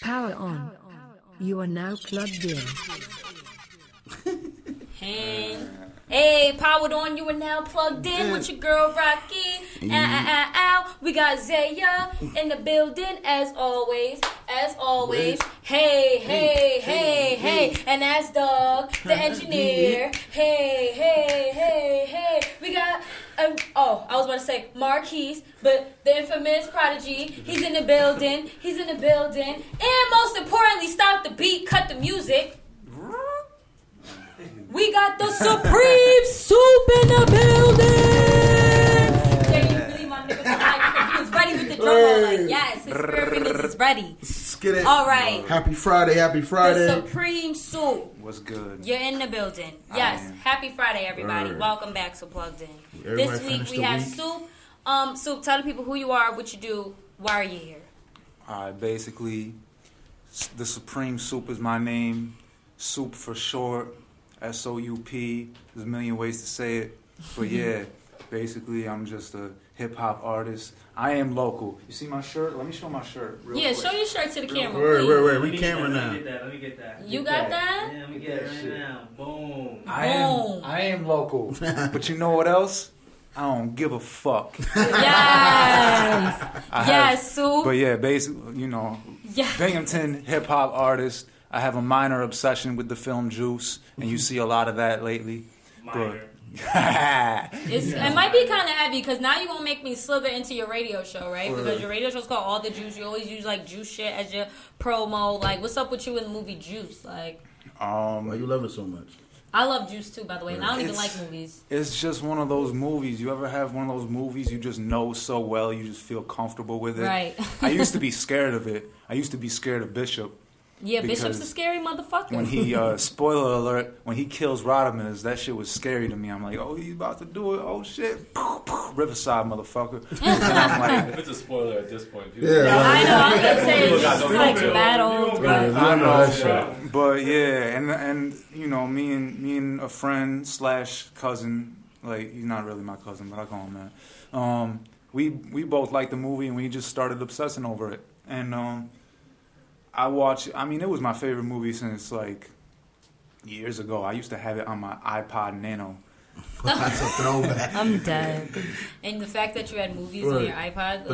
Power on. You are now plugged in. Hey, powered on, you are now plugged in with your girl Rocky. We got Zaya in the building as always. Hey. And that's Doug, the engineer. Hey. We got, I was about to say Marquise, but the infamous Prodigy. He's in the building. And most importantly, stop the beat, cut the music. We got the Supreme Soup in the building! Jay, you really my nigga tonight? He was ready with the drum roll. Like, yes, his spirit fingers is ready. Skid it. All right. Happy Friday. The Supreme Soup. What's good? You're in the building. Yes. Happy Friday, everybody. Welcome back to Plugged In. Everybody This week we have Soup. Soup, tell the people who you are, what you do, why are you here? Basically, the Supreme Soup is my name. Soup for short. S-O-U-P. There's a million ways to say it. But yeah, basically I'm just a hip-hop artist. I am local. You see my shirt? Let me show my shirt real quick. Show your shirt to the camera, please. Wait. We camera now. Let me get that. You got that? Yeah, let me get it right now. Boom. I am local. But you know what else? I don't give a fuck. Yes, Soup. But yeah, basically, Binghamton hip-hop artist. I have a minor obsession with the film Juice, and you see a lot of that lately. Minor. It might be kind of heavy because now you're going to make me slither into your radio show, right? Because your radio show's called All the Juice. You always use, Juice shit as your promo. What's up with you in the movie Juice? Why you love it so much? I love Juice, too, by the way, and I don't even like movies. It's just one of those movies. You ever have one of those movies you just know so well, you just feel comfortable with it? Right. I used to be scared of it. I used to be scared of Bishop. Yeah, Bishop's a scary motherfucker. When he, spoiler alert, when he kills Rodimus, that shit was scary to me. I'm like, oh, he's about to do it. Oh, shit. Riverside, motherfucker. And I'm like, it's a spoiler at this point. I know. I was going to say, it's just bad old. I know. But yeah, and me and a friend / cousin, he's not really my cousin, but I call him that. We both liked the movie, and we just started obsessing over it. And, it was my favorite movie since, years ago. I used to have it on my iPod Nano. That's a throwback. I'm dead. And the fact that you had movies on your iPod,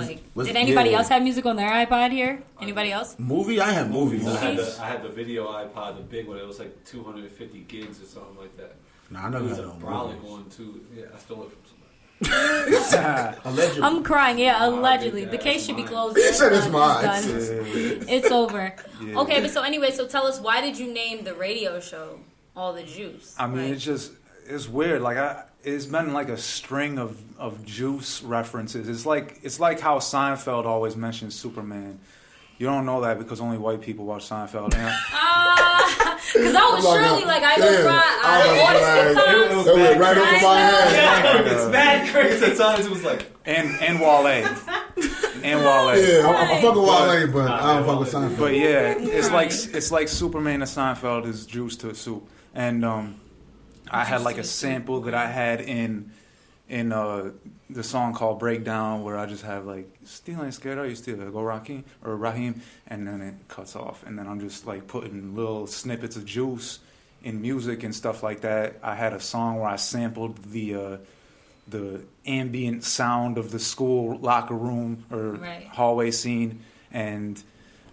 did anybody else have music on their iPod here? Anybody else? Movie? I have movies. I had the video iPod, the big one. It was 250 gigs or something like that. Nah, I never had a no brolic movies. one, too. Yeah, I stole it from somebody. Allegedly. I'm crying. Yeah, allegedly. The case should be closed. He said it's mine. It's over. Yeah. Okay, but so tell us, why did you name the radio show All the Juice? It's weird. It's been a string of Juice references. It's like how Seinfeld always mentions Superman. You don't know that because only white people watch Seinfeld. Because I was surely I It went right over my head. It's mad crazy. At times it was and Wale. Yeah, I fuck with Wale, but I don't fuck with Seinfeld. But yeah, it's like Superman to Seinfeld is Juice to Soup. And I had a sample that I had in the song called Breakdown, where I just have still ain't scared, are you still go Rocky or Raheem, and then it cuts off, and then I'm just putting little snippets of Juice in music and stuff like that. I had a song where I sampled the ambient sound of the school locker room or hallway scene, and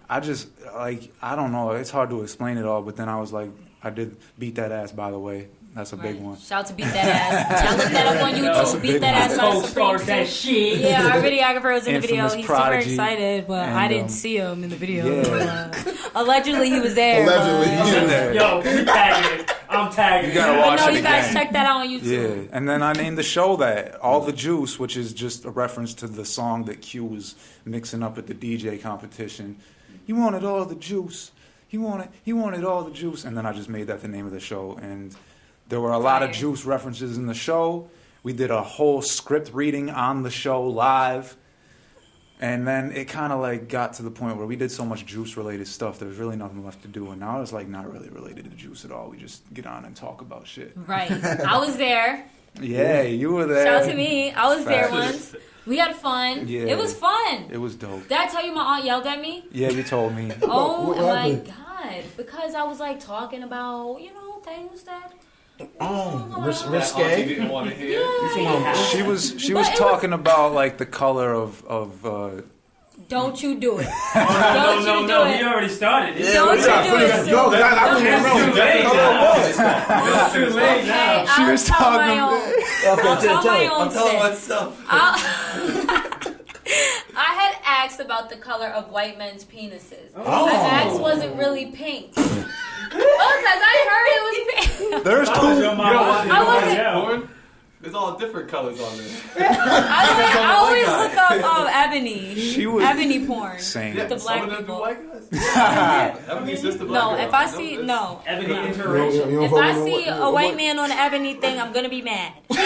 I just I don't know, it's hard to explain it all, but then I was I did Beat That Ass, by the way. That's a big one. Shout out to Beat That Ass. Y'all look that up on YouTube. Beat That Ass by Supreme that shit. Yeah, our videographer was in the video. Infamous He's Prodigy. Super excited, but I didn't see him in the video. Yeah. Allegedly, he was there. Allegedly, he was there. Yo, you tagging it. I'm tagging it. You gotta watch it you guys again. check that out on YouTube. Yeah, and then I named the show that All the Juice, which is just a reference to the song that Q was mixing up at the DJ competition. He wanted all the juice. He wanted all the juice, and then I just made that the name of the show. And there were a lot of Juice references in the show. We did a whole script reading on the show live. And then it kind of got to the point where we did so much Juice related stuff, there was really nothing left to do. And now it's not really related to Juice at all. We just get on and talk about shit. Right. I was there. Yeah, you were there. Shout out to me. I was there once. We had fun. Yeah. It was fun. It was dope. Did I tell you my aunt yelled at me? Yeah, you told me. Oh What my happened? god! Because I was like talking about things that. Auntie Risque. didn't want to hear. Yeah. She was But it was- talking about like the color of Don't you do it. No, Don't you do he it. already started. Yeah, Don't we gotta you do finish it. the joke. I don't even It's too late know. now. It's It's too late now. She I'll was tell talking- my own. Okay, I'll tell my it. own I'm telling shit. myself. I had asked about the color of white men's penises. Oh. I asked, was it really pink? Because I heard it was pink. There's I was two. your You mom. know what? You I know what? wasn't- Porn? There's all different colors on there. I always look up ebony. She was Ebony porn. Same. The Some black of them do people. white guys. That means just the black No, girl. if I You know see this? no. Ebony No. interracial. If I see a white man on the ebony thing, I'm gonna be mad. Listen,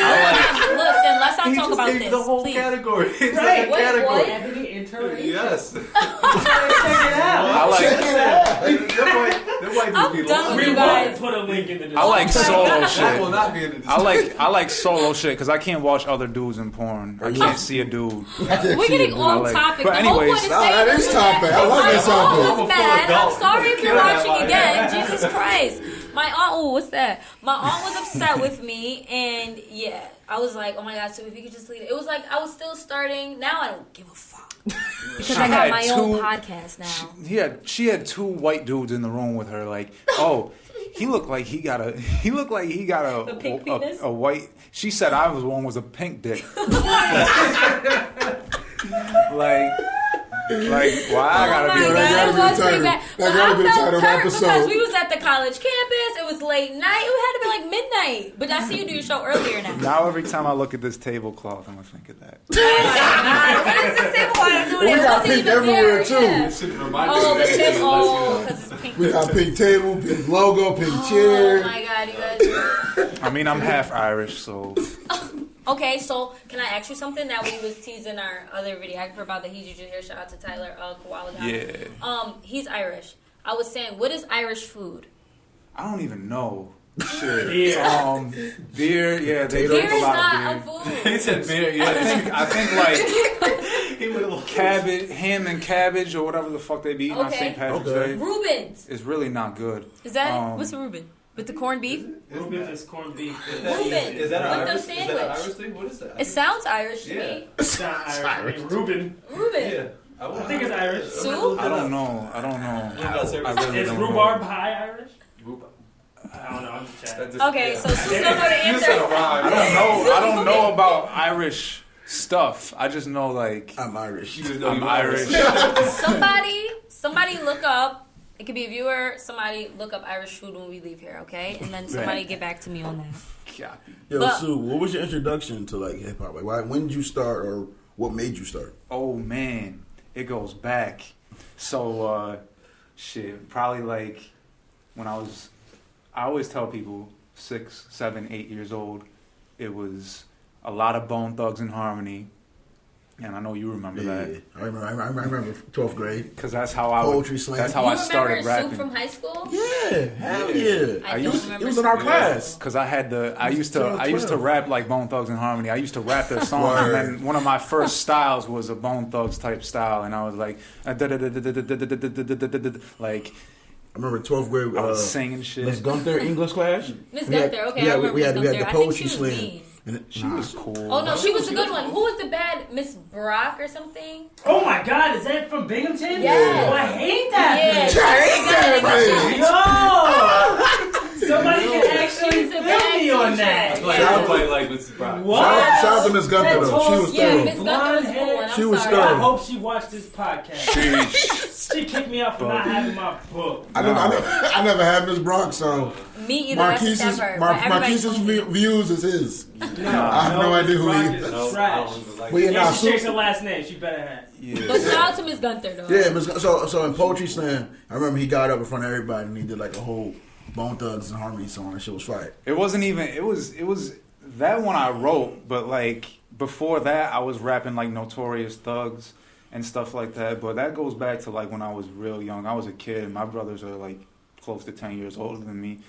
let's not He talk just about gave this, the whole please. category. It's Right. like a Wait, category. what? Ebony interracial. Yes. Check it out. I like That might I'm be done long. with We you will guys. put a link in the description. I like solo That will shit. not be in the I like solo shit because I can't watch other dudes in porn. I can't see a dude. We're getting off like- topic. but The whole anyways- point is Nah, saying that is this topic. that I love that my topic. aunt I'm a was mad. full I'm adult. sorry if you're Kill that watching one. again. Jesus Christ. My aunt, oh, what's that? My aunt was upset with me, and yeah, I was like, oh my god, so if you could just leave it. It was like I was still starting. Now I don't give a fuck because I got had my own two- podcast now. She had two white dudes in the room with her. Like, oh, he looked like he got a A pink penis? a white. She said I was one was a pink dick. like why I Oh gotta my be god, that gotta it be was the pretty title. bad. That But gotta I be the felt title of the turned episode. because we was at the college campus. It was late night. It had to be like midnight. But I see you do your show earlier now. Now every time I look at this tablecloth, I'm gonna think of that. What is this table? Why I'm doing We it? got Wasn't pink even everywhere, there. too. Yeah. It should remind Oh, you the of that. tip. It Oh, lets because it's pink. We got pink table, pink logo, pink Oh chair. my god, you guys. I mean, I'm half Irish, so Okay, so can I ask you something that we was teasing our other videographer about the He's Usually Here? Shout out to Tyler Koala. yeah. He's Irish. I was saying, what is Irish food? I don't even know. Shit. Beer. Beer. Yeah, they Beer drink a is lot not of beer. a He food. said beer. I Yeah. think like He went a little cabbage, ham and cabbage, or whatever the fuck they be eating on Okay. St. Patrick's Okay. Day. Rubens. It's really not good. Is that what's Um, a Reuben? With the corned beef? Reuben is corned beef. Reuben. Is that an With the Irish? Is that an sandwich. Irish thing? What is that? It sounds Irish to Yeah. me. It's not Irish. I mean, Reuben. Reuben. Yeah. I think it's Irish. Soup? I don't know. I really Is don't rhubarb know. pie Irish? Rhubarb. I don't know. I'm just chatting. That just- Okay, yeah. so Sue's gonna know the You said a answer. rhyme. I don't know about Irish stuff. I just know like I'm Irish. You just know I'm you Irish. Somebody look up. It could be a viewer. Somebody look up Irish food when we leave here, okay? And then somebody get back to me on that. Copy. Yo, But- Sue, what was your introduction to like hip hop? Like, when did you start, or what made you start? Oh man, it goes back. So shit, probably like when I always tell people 6, 7, 8 years old. It was a lot of Bone Thugs and Harmony, and I know you remember that I remember 12th grade. because that's how I would, Poetry slam. That's how You I started remember rapping. Soup from high school? Yeah, hell yeah. I used- don't it remember. It was in our Soup. class. Because I used to 12. rap like Bone Thugs and Harmony. I used to rap their songs, Word. and then one of my first styles was a Bone Thugs type style, and I was like, like I remember 12th grade. I was singing shit. Miss Gunther English class. Miss We had- Gunther, okay, we I had, remember we had, Miss we had Gunther. the I think poetry she was slam. mean. And it, She was cool. Oh no, she was the good one. Who was the bad Miss Brock or something? Oh my God, is that from Binghamton? Yes. Oh, I hate that. Yeah, Yo! Somebody can actually She's a fill bad me on teacher. that. Like Yeah. everybody like Mrs. Brown. What? Shout out to Miss Gunther though. She was Yeah, thorough. Miss Gunther was the cool one. I'm She was sorry. thorough. I hope she watched this podcast. She kicked me out for not having my book. I never had Miss Bronx, so Me either. That's Marquise's never. But everybody Marquise's told me. views is his. No, I have no idea who he Brock is. is No, I trash. don't even like But yeah, it. nah, Yeah, she Sue- changed her last name. She better have. But shout out to Miss Gunther though. Yeah, so in poetry slam, I remember he got up in front of everybody and he did like a whole Bone Thugs and Harmony song. And shit was fire. It wasn't even. It was that one I wrote, but like before that, I was rapping like Notorious Thugs and stuff like that. But that goes back to like when I was real young. I was a kid. My brothers are like close to 10 years older than me.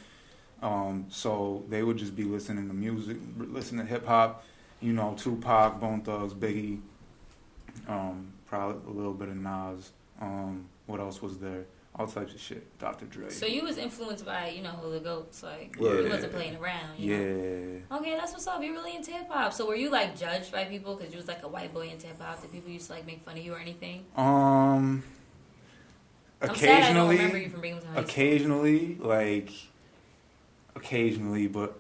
So they would just be listening to music, listening to hip hop, you know, Tupac, Bone Thugs, Biggie, Probably a little bit of Nas. What else was there? All types of shit. Dr. Dre. So you was influenced by, you know, the GOATs, like, Yeah. you wasn't playing around, you know? Okay, that's what's up. You're really into hip-hop. So were you, like, judged by people because you was, like, a white boy into hip-hop? Did people used to, like, make fun of you or anything? Occasionally. I'm sad I don't remember you from Binghamton High School. Occasionally, but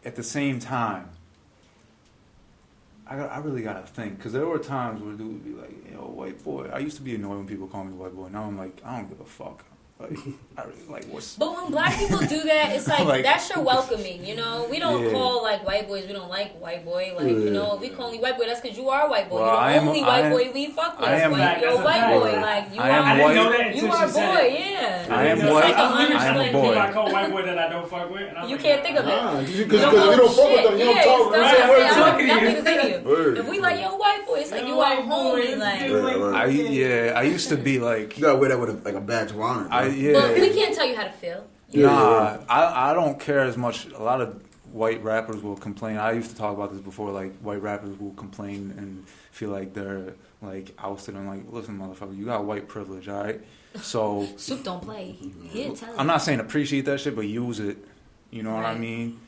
at the same time, I really gotta think, because there were times where dude would be like, yo, white boy. I used to be annoyed when people call me white boy. Now I'm like, I don't give a fuck. Like, I really like what's. But when black people do that, it's like that's your welcoming, you know. We don't call like white boys. We don't like white boy. Like you know, we call you white boy. That's because you are white boy. Well, you're the only white boy we fuck with. You're a white boy. Like you I didn't know that you until are she boy. said it. Yeah. I am it's white. like I am a boy. I call white boy that I don't fuck with. And You can't think of it. Because you don't fuck with them, you don't talk. Nothing to say to you. If we like yo white boy, it's like you are homie. Like I used to be like. You gotta wear that with a badge of honor. But we can't tell you how to feel. Nah, I don't care as much. A lot of white rappers will complain. I used to talk about this before. Like white rappers will complain and feel like they're like ousted. I'm like, listen, motherfucker, you got white privilege, all right? So Soup don't play. He'll tell you. I'm not saying appreciate that shit, but use it. You know what I mean?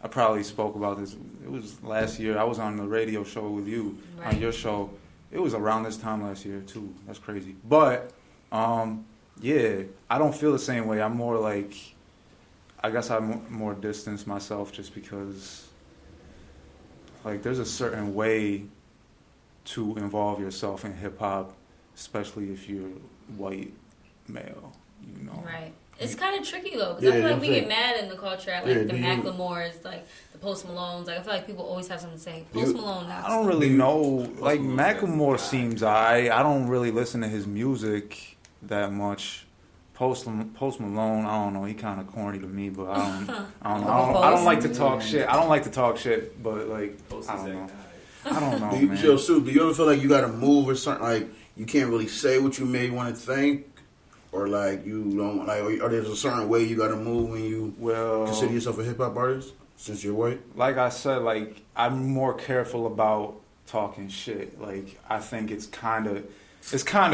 I probably spoke about this. It was last year. I was on the radio show with you on your show. It was around this time last year too. That's crazy. But yeah, I don't feel the same way. I'm more like, I guess I'm more distance myself just because, like, there's a certain way to involve yourself in hip hop, especially if you're white male, you know. Right. It's kind of tricky though, because I feel like we get mad in the culture at like the Macklemores, like the Post Malones. Like I feel like people always have something to say. Post Malone. I don't really know. Like Macklemore seems I don't really listen to his music that much. Post Malone, I don't know. He kind of corny to me, but I don't like to talk shit. I don't like to talk shit, but like I don't know. I don't know, man. Yo, Sue, do you ever feel like you got to move or something? Like you can't really say what you may want to think, or like you don't like, or there's a certain way you got to move when you consider yourself a hip hop artist since you're white? Like I said, like I'm more careful about talking shit. Like I think it's kind of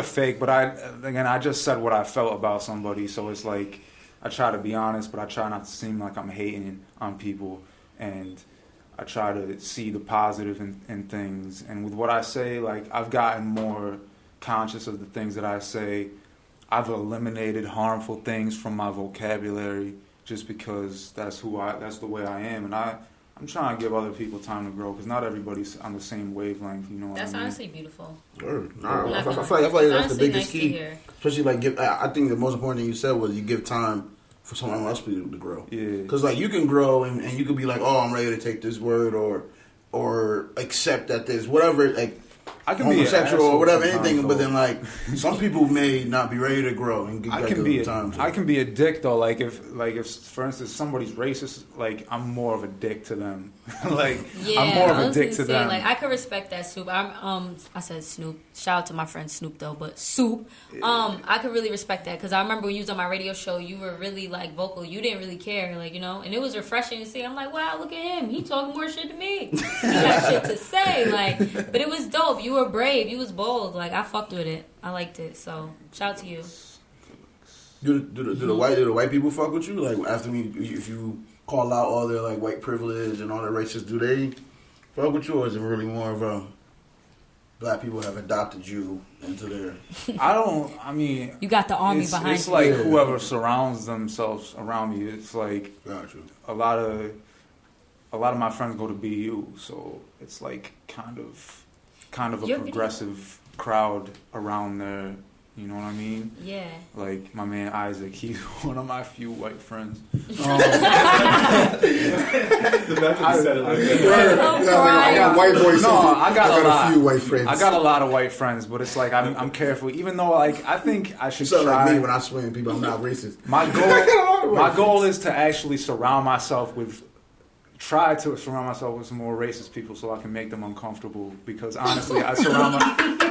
fake, but I just said what I felt about somebody, so it's like I try to be honest, but I try not to seem like I'm hating on people, and I try to see the positive in things. And with what I say, like I've gotten more conscious of the things that I say. I've eliminated harmful things from my vocabulary just because that's the way I am, and I'm trying to give other people time to grow because not everybody's on the same wavelength. You know what I mean? That's honestly beautiful. Sure. I feel like that's the biggest key. Especially like I think the most important thing you said was you give time for someone else to grow. Yeah. Because like you can grow and you can be like, oh, I'm ready to take this word or accept that this whatever like. I can homosexual or whatever, anything, but then like some people may not be ready to grow and give time. I can be a dick though. Like if for instance somebody's racist, like I'm more of a dick to them. Like I'm more of a dick to them. Like I could respect that, Snoop. I said Snoop. Shout out to my friend Snoop though, but Soup. I could really respect that because I remember when you was on my radio show, you were really like vocal. You didn't really care, like you know, and it was refreshing to see. I'm like, wow, look at him. He talking more shit to me. He got shit to say, like, but it was dope. You were brave. You was bold. Like I fucked with it. I liked it. So shout out to you. Do the white people fuck with you? Like after if you call out all their like white privilege and all their racist, do they fuck with you, or is it really more of a black people have adopted you into their? I mean, you got the army behind you. It's like whoever surrounds themselves around me. It's like a lot of my friends go to BU, so it's like kind of a progressive crowd around there. You know what I mean? Yeah. Like my man Isaac, he's one of my few white friends. I got white boys. No, I got a few white friends. I got a lot of white friends, but it's like I'm careful. Even though like I think I should try. Like me when I swing people, I'm not racist. My goal is to actually try to surround myself with some more racist people so I can make them uncomfortable because honestly I surround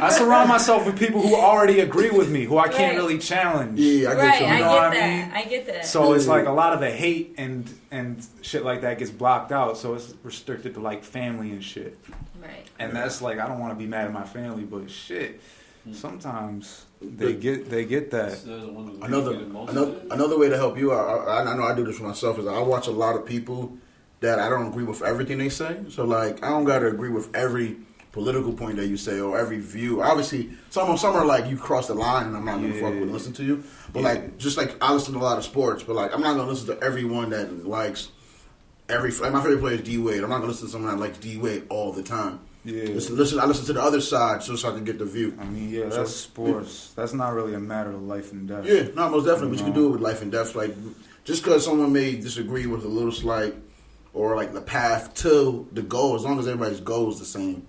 I surround myself with people who already agree with me, who I can't really challenge. Yeah, I get you. I You know get what that. I mean? I get that. So it's like a lot of the hate and shit like that gets blocked out. So it's restricted to like family and shit. Right. And that's like, I don't want to be mad at my family, but shit, sometimes they get that. Another way to help you out, I know I do this for myself, is I watch a lot of people that I don't agree with everything they say. So like, I don't gotta agree with every political point that you say or every view. Obviously, some are like you cross the line and I'm not gonna fuck with and listen to you. But like, just like I listen to a lot of sports, but like I'm not gonna listen to everyone that likes like my favorite player is D Wade. I'm not gonna listen to someone that likes D Wade all the time. Yeah. Listen. I listen to the other side so I can get the view. I mean, that's sports. That's not really a matter of life and death. Yeah, no, most definitely. But you can do it with life and death. Like, just because someone may disagree with a little slight, or like the path to the goal, as long as everybody's goal is the same,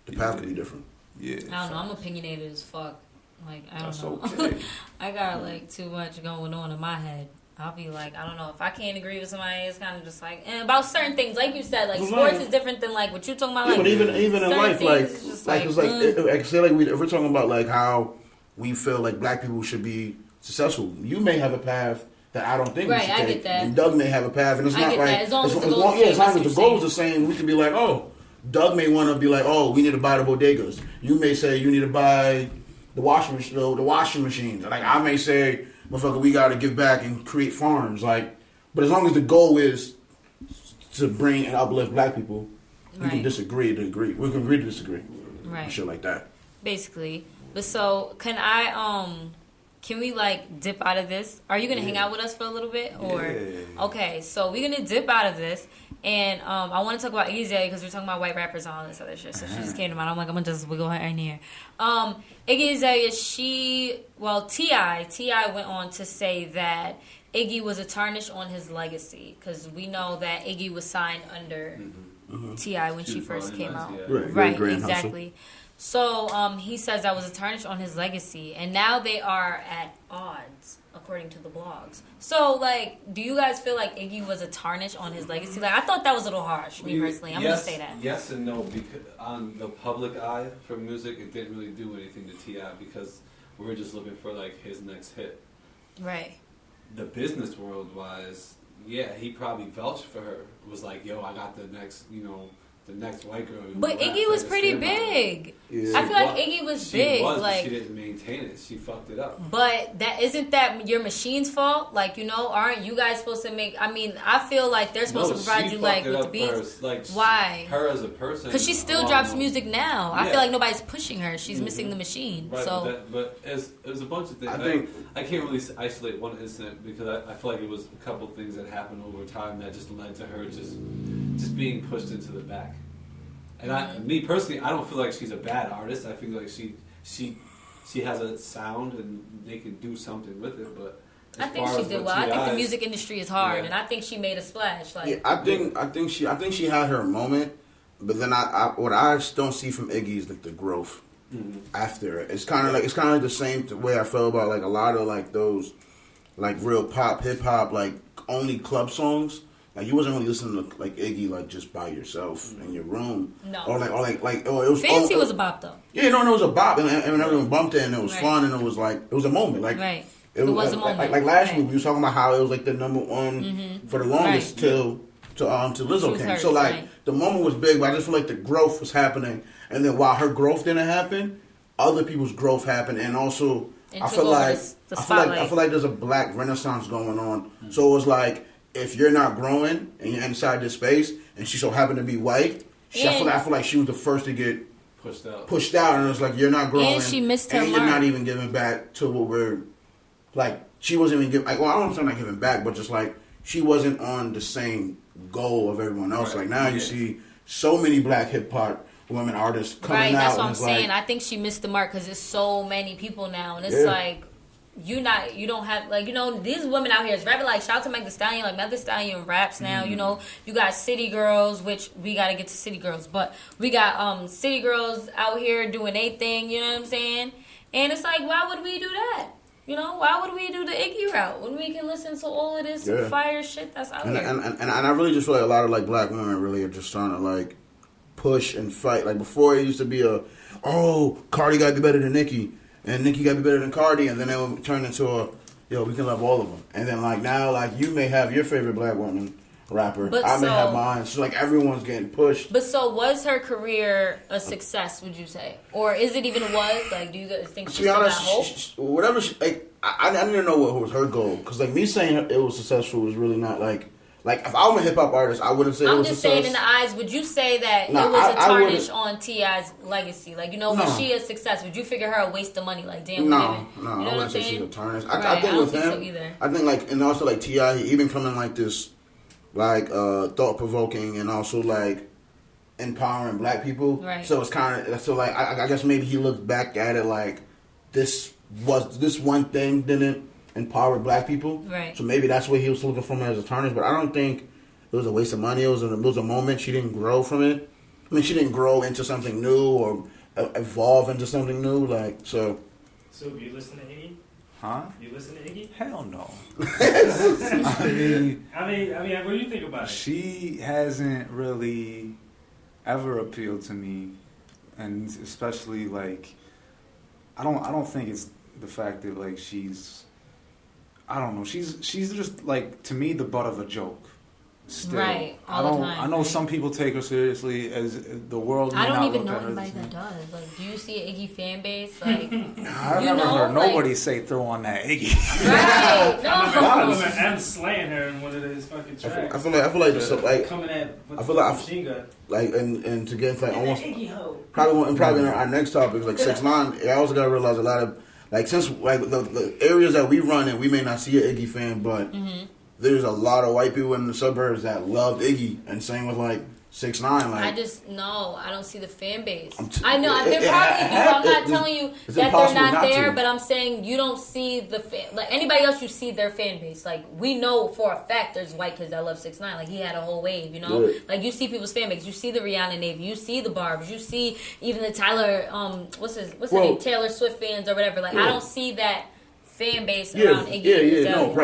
the path could be different. Yeah. I don't know. I'm opinionated as fuck. Like, I don't know. Okay. I got like too much going on in my head. I'll be like, I don't know, if I can't agree with somebody, it's kind of just like, and about certain things, like you said, like sports is different than like what you're talking about. Yeah, like, but even in life, if we're talking about like how we feel like black people should be successful, you may have a path that I don't think we should I take, get that. and Doug may have a path, and it's not like as long as the goal is the same, we can be like, oh, Doug may want to be like, oh, we need to buy the bodegas. You may say you need to buy the washing machines. Like I may say, motherfucker, we got to give back and create farms. Like, but as long as the goal is to bring and uplift black people, we can disagree to agree. We can agree to disagree. Right. And shit like that. Basically. But so, can we like dip out of this? Are you going to hang out with us for a little bit? Or okay, so we're going to dip out of this. And I want to talk about Iggy Zaya because we're talking about white rappers and all this other shit. So she just came to mind. I'm like, I'm going to just wiggle her in here. Iggy Zaya, T.I. went on to say that Iggy was a tarnish on his legacy because we know that Iggy was signed under T.I. when she first came out. Right, exactly. So he says that was a tarnish on his legacy. And now they are at odds, according to the blogs. So, like, do you guys feel like Iggy was a tarnish on his legacy? Like, I thought that was a little harsh, me personally. I'm going to say that. Yes and no, because on the public eye for music, it didn't really do anything to T.I. because we were just looking for, like, his next hit. Right. The business world-wise, yeah, he probably vouched for her. It was like, yo, I got the next, the next white girl. But Iggy was pretty big. Yeah. I feel like Iggy was big. Like, she didn't maintain it. She fucked it up. But isn't that your machine's fault? Like, aren't you guys supposed to make? I mean, I feel like they're supposed to provide you like with the beats. Why? Her as a person. Because she still drops music now. Yeah. I feel like nobody's pushing her. She's missing the machine. Right, so, but it was a bunch of things. I can't really isolate one incident because I feel like it was a couple things that happened over time that just led to her just being pushed into the back. And me personally, I don't feel like she's a bad artist. I feel like she has a sound and they can do something with it. But I think she did well. I think the music industry is hard, and I think she made a splash. Like, yeah, I think she had her moment, but then what I don't see from Iggy is like the growth after it. It's kind of like the same way I felt about like a lot of like those like real pop, hip hop, like only club songs. Like you wasn't really listening to like Iggy like just by yourself in your room. No. Or it was Fancy was a bop though. Yeah, no, it was a bop, and everyone bumped it, and it was fun, and it was a moment. Like it was a moment. Like last week we were talking about how it was like the number one for the longest till Lizzo came. So like the moment was big, but I just feel like the growth was happening, and then while her growth didn't happen, other people's growth happened, and also I feel like there's a black renaissance going on. So it was like, if you're not growing and you're inside this space, and she so happened to be white, I feel like she was the first to get pushed out, and it's like you're not growing, and she missed her and mark. You're not even giving back to what we're like. She wasn't even giving. Like, well, I don't say not giving back, but just like she wasn't on the same goal of everyone else. Right. Like now, you see so many black hip hop women artists coming out. That's what I'm saying. I think she missed the mark because there's so many people now, and it's like. You don't have like these women out here is rapping like shout out to Meg Thee Stallion, like Meg Thee Stallion raps now. You got City Girls, which we got to get to City Girls, but we got City Girls out here doing their thing. You know what I'm saying? And it's like, why would we do that? Why would we do the Iggy route when we can listen to all of this fire shit that's out here? And I really just feel like a lot of like black women really are just trying to like push and fight. Like before, it used to be oh, Cardi got to be better than Nicki, and Nicki got to be better than Cardi, and then it would turn into a, yo, we can love all of them. And then like now, like you may have your favorite black woman rapper, But I may so- have mine. So like everyone's getting pushed. But so was her career a success, would you say? Or is it even was? Like, do you guys think To she be still got honest, hope? whatever. Like I didn't know what was her goal, because like me saying it was successful was really not like if I were a hip hop artist, I wouldn't say it I'm was just success. saying in the eyes, would you say that Nah, it was a I wouldn't- tarnish on T.I.'s legacy? Like, you know, No. was she a success? Would you figure her a waste of money? Like, damn, No, we living. no, You know I what wouldn't I'm say she's a saying? tarnish. Right, I think I don't with think him, so either. I think like, and also like T.I., he becoming like this, like thought provoking and also like empowering black people. Right. So it's kind of like I guess maybe he looked back at it like this one thing didn't empower black people. Right. So maybe that's what he was looking from as a tarnish. But I don't think it was a waste of money. It was a moment. She didn't grow from it. I mean, she didn't grow into something new or evolve into something new. Like so. So, do you listen to Iggy? Huh? You listen to Iggy? Hell no. I mean, what do you think about it? She hasn't really ever appealed to me, and especially like, I don't think it's the fact that like she's, I don't know, she's just like, to me, the butt of a joke. Still. Right, all the time, I know right. some people take her seriously, as the world may I don't not even look know at her the anybody same. that does. Like, do you see an Iggy fan base? Like, I've you never know, heard like- nobody say throw on that Iggy. right? I No. remember M slaying her in one of his fucking tracks. I feel like this, like Coming at I feel like machine gun. like and to get into like almost Iggy hoe. probably our next topic is like 6ix9ine. I also gotta realize a lot of like since like the areas that we run in, we may not see an Iggy fan, but there's a lot of white people in the suburbs that love Iggy, and same with like 6ix9ine. Like I just no, I don't see the fan base. t- I know it- they're it- probably it- do. I'm not it- telling you it's that they're impossible not not there, to. but I'm saying you don't see the fan. Like anybody else, you see their fan base. Like we know for a fact there's white kids that love 6ix9ine. Like he had a whole wave, you know. Yeah. Like you see people's fan base. You see the Rihanna Navy. You see the Barbs. You see even the Tyler what's his name, Taylor Swift fans or whatever. Like I don't see that fan base around Iggy. Yeah. No, Azalea.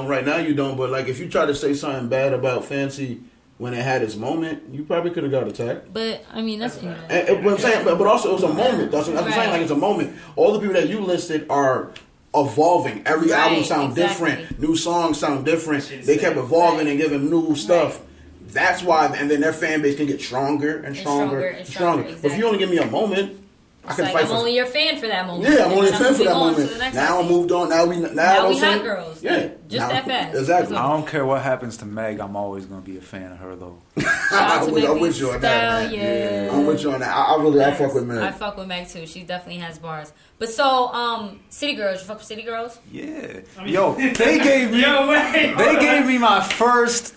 right now you don't. But like if you try to say something bad about Fancy when it had its moment, you probably could have got attacked. But I mean that's But I'm saying, but also it was a moment. That's what I'm Right. saying. Like it's a moment. All the people that you listed are evolving. Every Right, album sound exactly. different. New songs sound different. Shit's They kept sick. evolving and giving new stuff. That's why, and then their fan base can get stronger and stronger and stronger. exactly. But if you only give me a moment, I It's can like fight I'm for. only your fan for that moment. Yeah, I'm only a And fan for then that I'm moving on moment. to the next Now I one. moved on. Now we Now know we what I'm hot saying? girls. Yeah, Just that fast. Exactly. I don't care what happens to Meg. I'm always gonna be a fan of her though. Shout out to I'm Meg with you on that. Stallion. I'm with you on that. I fuck with I Meg. fuck with Meg too. She definitely has bars. But so, City Girls, you fuck with City Girls? Yeah. Yo, they gave me wait. they gave me my first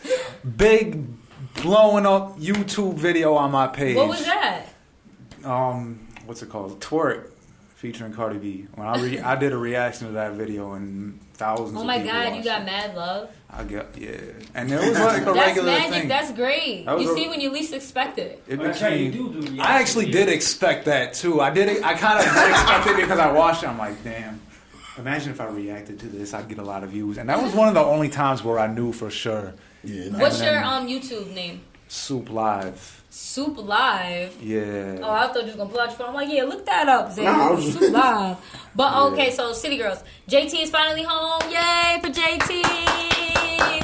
big blowing up YouTube video on my page. What was that? What's it called? Twerk, featuring Cardi B. When I did a reaction to that video, and thousands. Oh my of people God, you watched got it. mad love. I got and it was like a That's regular magic. thing. That's great. That was You a- see when you least expect it. It That's how you became. do I actually did expect that too. I did it. I kind of did expect it because I watched it. I'm like, damn. Imagine if I reacted to this, I'd get a lot of views. And that was one of the only times where I knew for sure. Yeah, no. What's And your then- YouTube name? Soup Live. Soup Live. Yeah. Oh, I thought you was gonna pull out your phone. I'm like, yeah, look that up, Zay. Nah, I was- Soup Live. But Yeah. okay, so City Girls. JT is finally home. Yay for JT.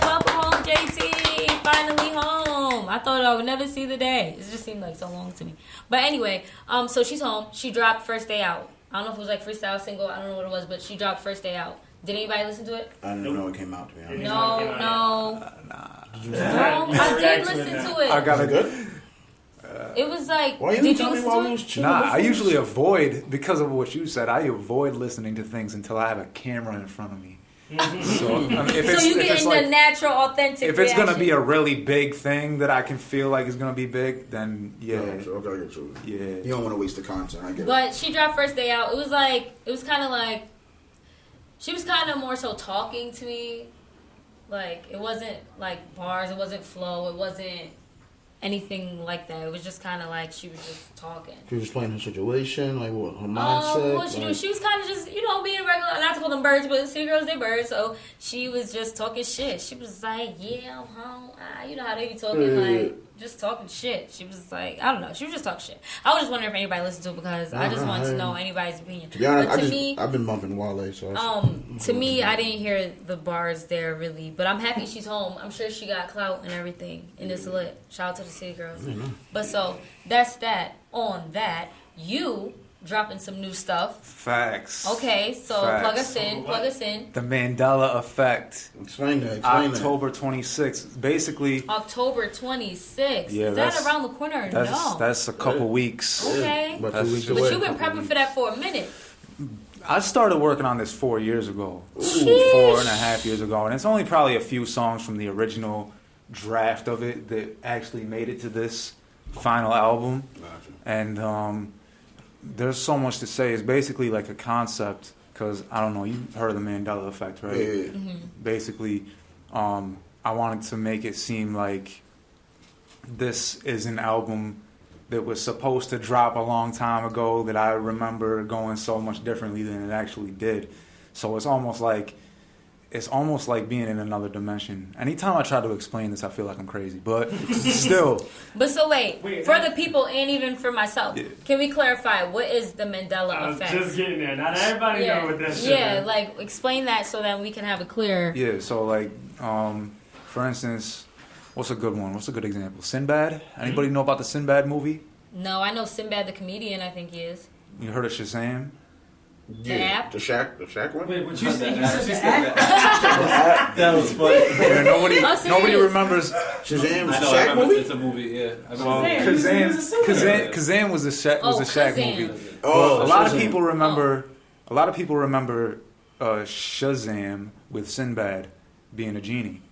Welcome home, JT. Finally home. I thought I would never see the day. It just seemed like so long to me. But anyway, so she's home. She dropped First Day Out. I don't know if it was like freestyle single. I don't know what it was, but she dropped First Day Out. Did anybody listen to it? I didn't know it came out to be honest. No. No, Nah. I did listen to it. I got Was it a good? It was like, Why you did you tell me listen while to we it? was chilling? Nah, I before? usually avoid, because of what you said, I avoid listening to things until I have a camera in front of me. So, I mean, So you get in the natural, authentic if it's gonna reaction. be a really big thing that I can feel like is gonna be big, then yeah, Okay, I get you. yeah. You don't want to waste the content. I get it. But she dropped First Day Out. It was kind of like, she was kind of more so talking to me. Like, it wasn't like bars, it wasn't flow, it wasn't anything like that. It was just kind of like she was just talking. She was explaining her situation, like what her mindset. What she do? like- She was kind of just, being regular, not to call them birds, but City Girls, they birds. So she was just talking shit. She was like, yeah, I'm home. You know how they be talking, Yeah. like, just talking shit. She was like, I don't know. She was just talking shit. I was just wondering if anybody listened to it because I just want to know anybody's opinion. To be honest, but to me, I've been bumping Wale. So to me, I didn't hear the bars there really, but I'm happy she's home. I'm sure she got clout and everything, and it's lit. Shout out to the City Girls. But so that's that. On that, you dropping some new stuff. Facts. Okay, so Facts. Plug us in. The Mandela Effect. Explain that. October 26th. Basically. October 26th. Yeah, is that around the corner or no? That's a couple weeks. Okay. But But you've been prepping for that for a minute. I started working on this 4 years ago. Sheesh. 4.5 years ago. And it's only probably a few songs from the original draft of it that actually made it to this final album. Gotcha. And there's so much to say. It's basically like a concept, because I don't know, you heard of the Mandela Effect, right? Yeah. Basically, I wanted to make it seem like this is an album that was supposed to drop a long time ago that I remember going so much differently than it actually did. So it's almost like being in another dimension. Anytime I try to explain this, I feel like I'm crazy, but still. But so wait, for the people and even for myself, can we clarify what is the Mandela Effect? Just getting there. Not everybody know what that shit is. Like explain that so that we can have a clear. Yeah, so like, for instance, what's a good one? What's a good example? Sinbad? Anybody know about the Sinbad movie? No, I know Sinbad the comedian. I think he is. You heard of Shazam? The app? The Shaq one? Wait, what you said? You said the app? That was funny. Yeah, nobody remembers Shazam I was a know, Shaq movie? It's a movie, yeah. Kazam was a Shaq movie. Oh, a lot of people remember. A lot of people remember Shazam with Sinbad being a genie,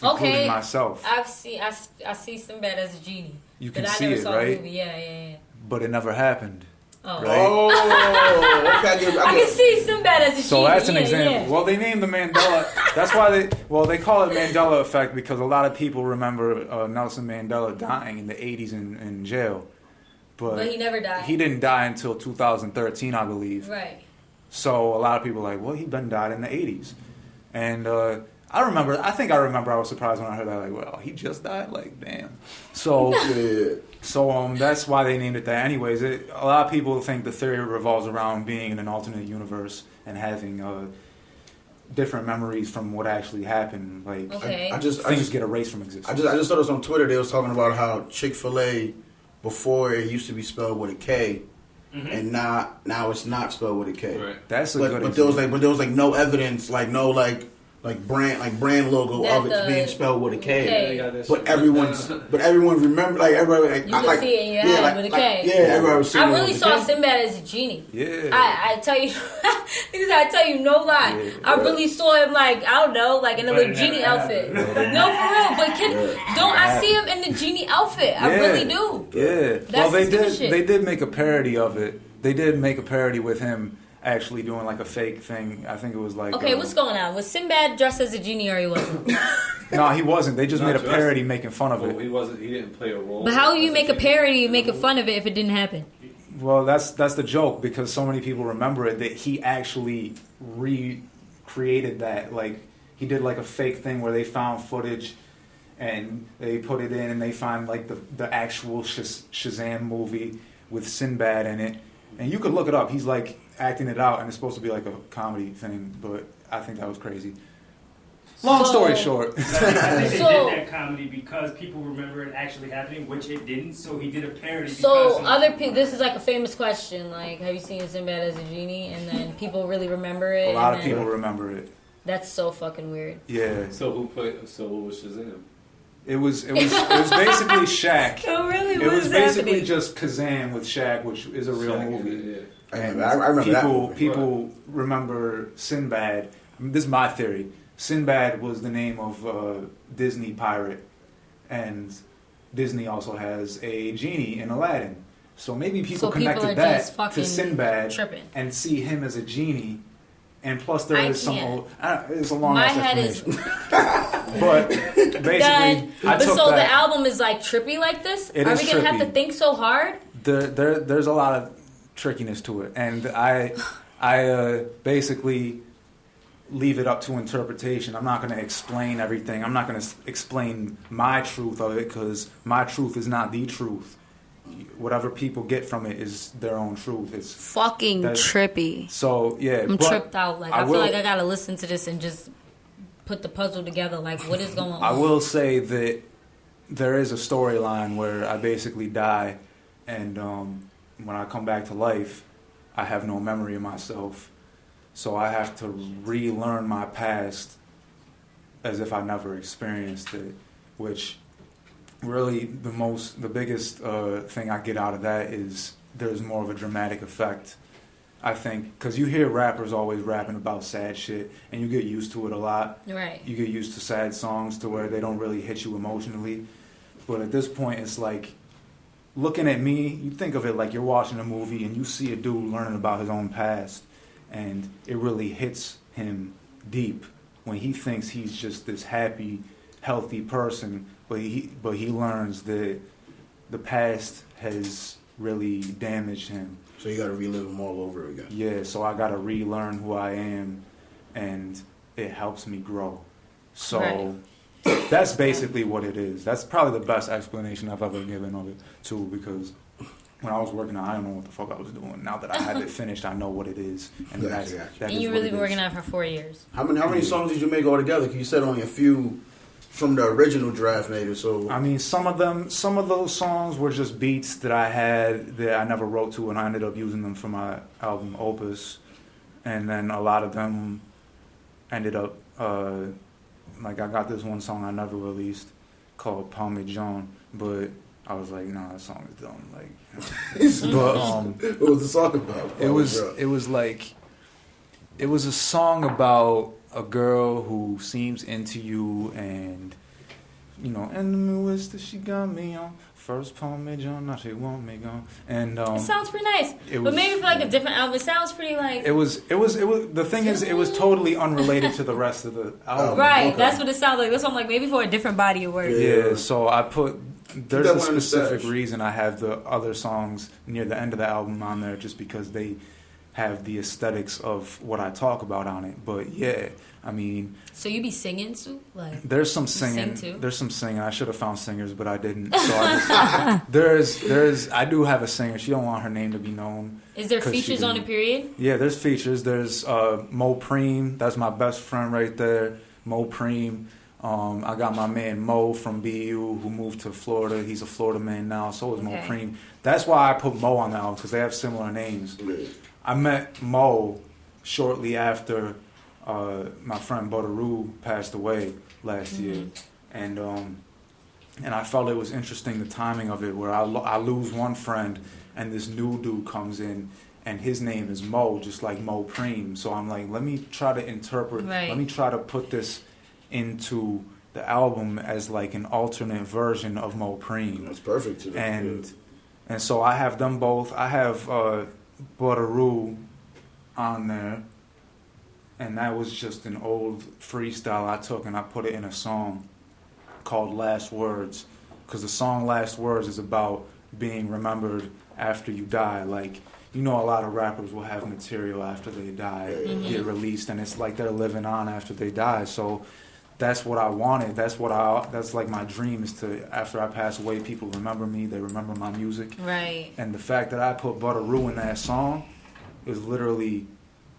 including myself. I see Sinbad as a genie. You can but see I never it, saw right? The movie. Yeah. But it never happened. Oh. Right? Okay, I can see Sinbad as a genie. So that's an example. Yeah. Well, they named the Mandela. That's why they call it Mandela Effect, because a lot of people remember Nelson Mandela dying in the 80s in jail. But he never died. He didn't die until 2013, I believe. Right. So a lot of people are like, well, he been died in the 80s. And I think I remember I was surprised when I heard that, like, well, he just died? Like, damn. So that's why they named it that. Anyways, a lot of people think the theory revolves around being in an alternate universe and having different memories from what actually happened. Like, things get erased from existence. I just saw this on Twitter. They was talking about how Chick-fil-A, before it used to be spelled with a K, and now it's not spelled with a K. Right. That's a good example. There was no evidence, brand logo of it being spelled with a K. But everyone remember, like everybody, you can see it in your head with a K. Yeah, everybody was seeing it. I really saw Sinbad as a genie. Yeah. I tell you, because I tell you no lie. Yeah. I really saw him like, I don't know, like in a little genie outfit. No, for real. But I see him in the genie outfit? I really do. Yeah. That's they did make a parody of it. They did make a parody with him actually doing like a fake thing. I think it was like... Okay, what's going on? Was Sinbad dressed as a genie or he wasn't? No, he wasn't. They just made a parody making fun of it. He wasn't. He didn't play a role. But how do you make a parody making fun of it if it didn't happen? Well, that's the joke, because so many people remember it that he actually recreated that. Like, he did like a fake thing where they found footage and they put it in and they find like the actual Shazam movie with Sinbad in it. And you could look it up. He's like acting it out, and it's supposed to be like a comedy thing, but I think that was crazy. Long story short. I think they did that comedy because people remember it actually happening, which it didn't, so he did a parody. So other people, this is like a famous question, like, have you seen Sinbad as a genie? And then people really remember it. A lot of people remember it. That's so fucking weird. Yeah. So who was Shazam? It was basically Shaq. So really, it was basically just Kazam with Shaq, which is a real movie. Yeah. And I remember that movie. People remember Sinbad. I mean, this is my theory. Sinbad was the name of a Disney pirate, and Disney also has a genie in Aladdin. So maybe people connected that to Sinbad and see him as a genie. And plus, there is it's a long My ass head explanation. is. But basically, so the album is like trippy like this. Are we gonna have to think so hard? There's a lot of trickiness to it, and I basically, leave it up to interpretation. I'm not going to explain everything. I'm not going to explain my truth of it because my truth is not the truth. Whatever people get from it is their own truth. It's fucking trippy. So yeah, I'm tripped out. Like I feel like I gotta listen to this and just put the puzzle together. Like what is going on? I will say that there is a storyline where I basically die, and when I come back to life, I have no memory of myself. So I have to relearn my past as if I never experienced it, which really the biggest thing I get out of that is there's more of a dramatic effect. I think because you hear rappers always rapping about sad shit, and you get used to it a lot. Right. You get used to sad songs to where they don't really hit you emotionally. But at this point, it's like looking at me. You think of it like you're watching a movie and you see a dude learning about his own past. And it really hits him deep when he thinks he's just this happy, healthy person, but he learns that the past has really damaged him. So you got to relive them all over again. Yeah, so I got to relearn who I am, and it helps me grow. So that's basically what it is. That's probably the best explanation I've ever given of it too, because when I was working on it, I don't know what the fuck I was doing. Now that I have it finished, I know what it is. And and you really been working on it for 4 years. How many songs did you make all together? Because you said only a few from the original draft, maybe. So I mean, some of those songs were just beats that I had that I never wrote to, and I ended up using them for my album Opus. And then a lot of them ended up like I got this one song I never released called Parmesan, but I was like, nah, that song is dumb. Like, but what was the song about? It was a song about a girl who seems into you, and you know, and the mood that she got me on first Parmesan, now she want me gone. And it sounds pretty nice, but maybe for like a different album, it sounds pretty like. It was. The thing is, it was totally unrelated to the rest of the album. Right, okay. That's what it sounds like. That's what I'm like. Maybe for a different body of work. Yeah. So I put. There's a specific reason I have the other songs near the end of the album on there, just because they have the aesthetics of what I talk about on it. But yeah, I mean. So you be singing too? Like there's some singing. Sing too? There's some singing. I should have found singers, but I didn't. So I just, I do have a singer. She don't want her name to be known. Is there features on the period? Yeah, there's features. There's Mo Preem. That's my best friend right there. Mo Preem. I got my man Mo from BU who moved to Florida. He's a Florida man now. So is Mo Preem. That's why I put Mo on the album, because they have similar names. I met Mo shortly after my friend Butteroo passed away last year, and I felt it was interesting, the timing of it, where I lose one friend and this new dude comes in. And his name is Mo, just like Mo Preem. So I'm like, let me try to interpret. Let me try to put this into the album as like an alternate version of Mo Preem. That's perfect. And so I have them both. I have Butteroo on there, and that was just an old freestyle I took and I put it in a song called Last Words, because the song Last Words is about being remembered after you die. Like, you know, a lot of rappers will have material after they die get released, and it's like they're living on after they die. So that's what I wanted. That's like my dream, is to, after I pass away, people remember me. They remember my music. Right. And the fact that I put Butteroo in that song is literally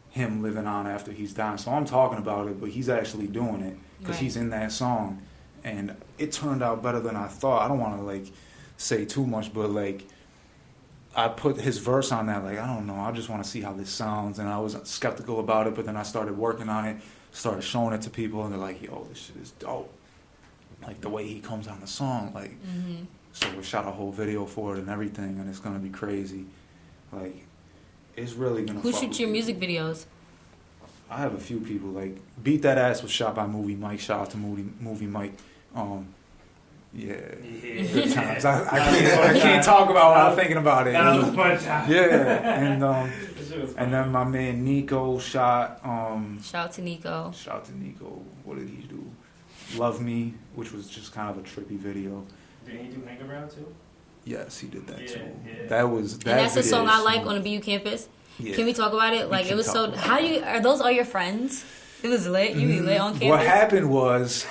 him living on after he's dying. So I'm talking about it, but he's actually doing it because he's in that song. And it turned out better than I thought. I don't want to like say too much, but like I put his verse on that. Like, I don't know. I just want to see how this sounds. And I was skeptical about it, but then I started working on it. Started showing it to people, and they're like, yo, this shit is dope. Like, the way he comes on the song, like, so we shot a whole video for it and everything, and it's gonna be crazy. Like, it's really gonna Who shoots your music videos? I have a few people. Like, Beat That Ass was shot by Movie Mike. Shout out to Movie Mike. Good times. I can't talk about what I'm thinking about it. That was a fun time. Yeah, and then my man Nico shot. Shout out to Nico. What did he do? Love Me, which was just kind of a trippy video. Did he do Hang Around too? Yes, he did that too. Yeah. That's a song I like on the BU campus. Yeah. Can we talk about it? Like, it was so. Are those all your friends? It was lit. You be lit on campus. What happened was,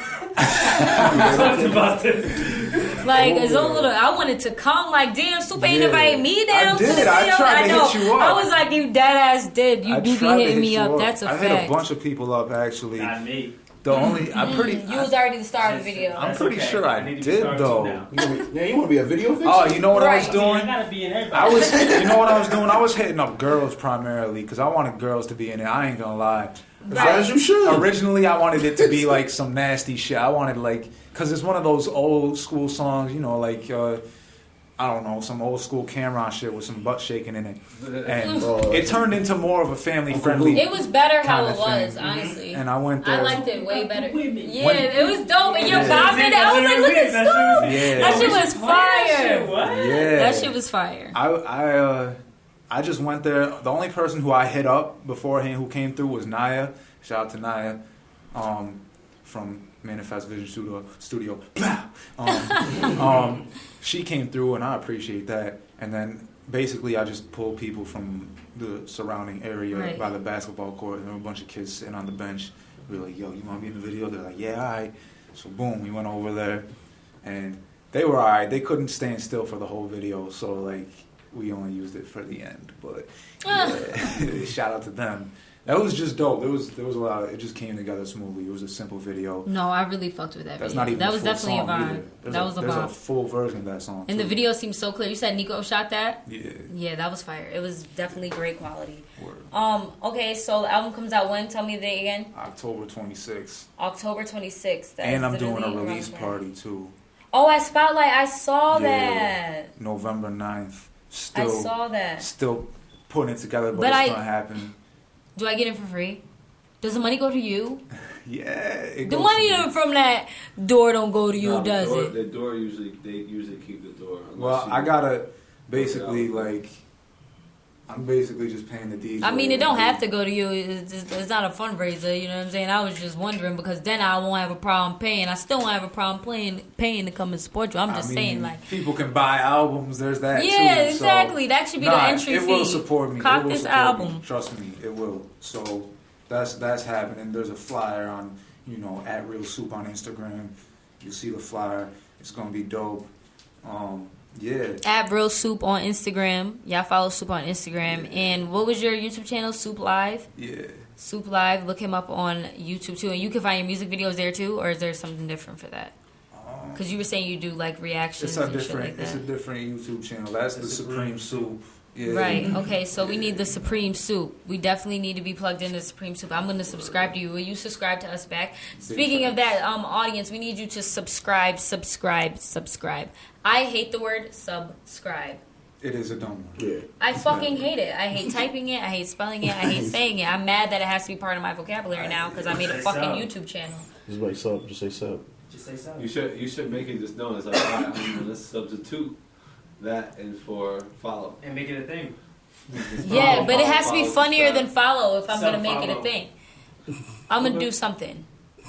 like, it's a little. I wanted to come. Like, damn, Super ain't invited me down. I did. To the I tried to hit you up. I was like, you dead ass did. You do be hitting me up. That's a fact. I hit a bunch of people up actually. Not me. The only I'm pretty. You was already the star of the video. I'm pretty sure I did though. You want to be a video fixer? Oh, you know what I was doing? You gotta be in everybody. I was. You know what I was doing? I was hitting up girls primarily because I wanted girls to be in it. I ain't gonna lie. As you should. Originally, I wanted it to be like some nasty shit. I wanted like because it's one of those old school songs, you know, like I don't know, some old school Cameron shit with some butt shaking in it, and it turned into more of a family friendly. It was better how it was, honestly. And I went there. I liked it way better. Yeah, it was dope. And you're bobbing it. I was like, look at stuff. Yeah, that shit was fire. Yeah, that shit was fire. I just went there. The only person who I hit up beforehand who came through was Naya. Shout out to Naya from Manifest Vision Studio. She came through, and I appreciate that. And then basically, I just pulled people from the surrounding area by the basketball court. And there were a bunch of kids sitting on the bench. We were like, "Yo, you want to be in the video?" They're like, "Yeah, all right." So boom, we went over there, and they were all right. They couldn't stand still for the whole video, so like we only used it for the end. But yeah, shout out to them. That was just dope. There was a lot. It just came together smoothly. It was a simple video. No, I really fucked with that That's video. Not even that was full definitely a vibe. That was a vibe. There's a full version of that song. And too. the video seems so clear. You said Nico shot that? Yeah. Yeah, that was fire. It was definitely great quality. Word. Okay, so the album comes out when? Tell me the date again. October 26th. October 26th. And I'm doing a release party too. Oh, at Spotlight, I saw that. November 9th. I saw that. Still putting it together, but it's gonna happen. Do I get it for free? Does the money go to you? Yeah. The money from that door don't go to you, does it? The door usually keep the door. Well, I gotta basically I'm basically just paying the DJ. I mean, it don't have to go to you. It's not a fundraiser, you know what I'm saying? I was just wondering because then I won't have a problem paying. I still won't have a problem paying to come and support you. I'm just saying, like, people can buy albums. There's that. Yeah, too, exactly. So, that should be the entry it fee. It will support me. Cop this album. Me. Trust me, it will. So that's happening. There's a flyer on at Real Soup on Instagram. You see the flyer. It's gonna be dope. Yeah. At Real Soup on Instagram. Y'all follow Soup on Instagram. Yeah. And what was your YouTube channel? Soup Live? Yeah. Soup Live. Look him up on YouTube too. And you can find your music videos there too? Or is there something different for that? Because you were saying you do like reactions and shit like that. It's a different YouTube channel. That's the Supreme Soup. Yeah. Right. Okay, so we need the Supreme Soup. We definitely need to be plugged into Supreme Soup. I'm going to subscribe to you. Will you subscribe to us back? Speaking of that, audience, we need you to subscribe. I hate the word subscribe. It is a dumb word. Yeah. I fucking hate it. I hate typing it. I hate spelling it. I hate saying it. I'm mad that it has to be part of my vocabulary now because I made a fucking YouTube channel. Just like sub. Just say sub. Just say sub. You should make it just known as like, all right, I'm going to substitute that and for follow. And make it a thing. Yeah, but it has to be funnier than follow if I'm going to make it a thing. I'm going to do something.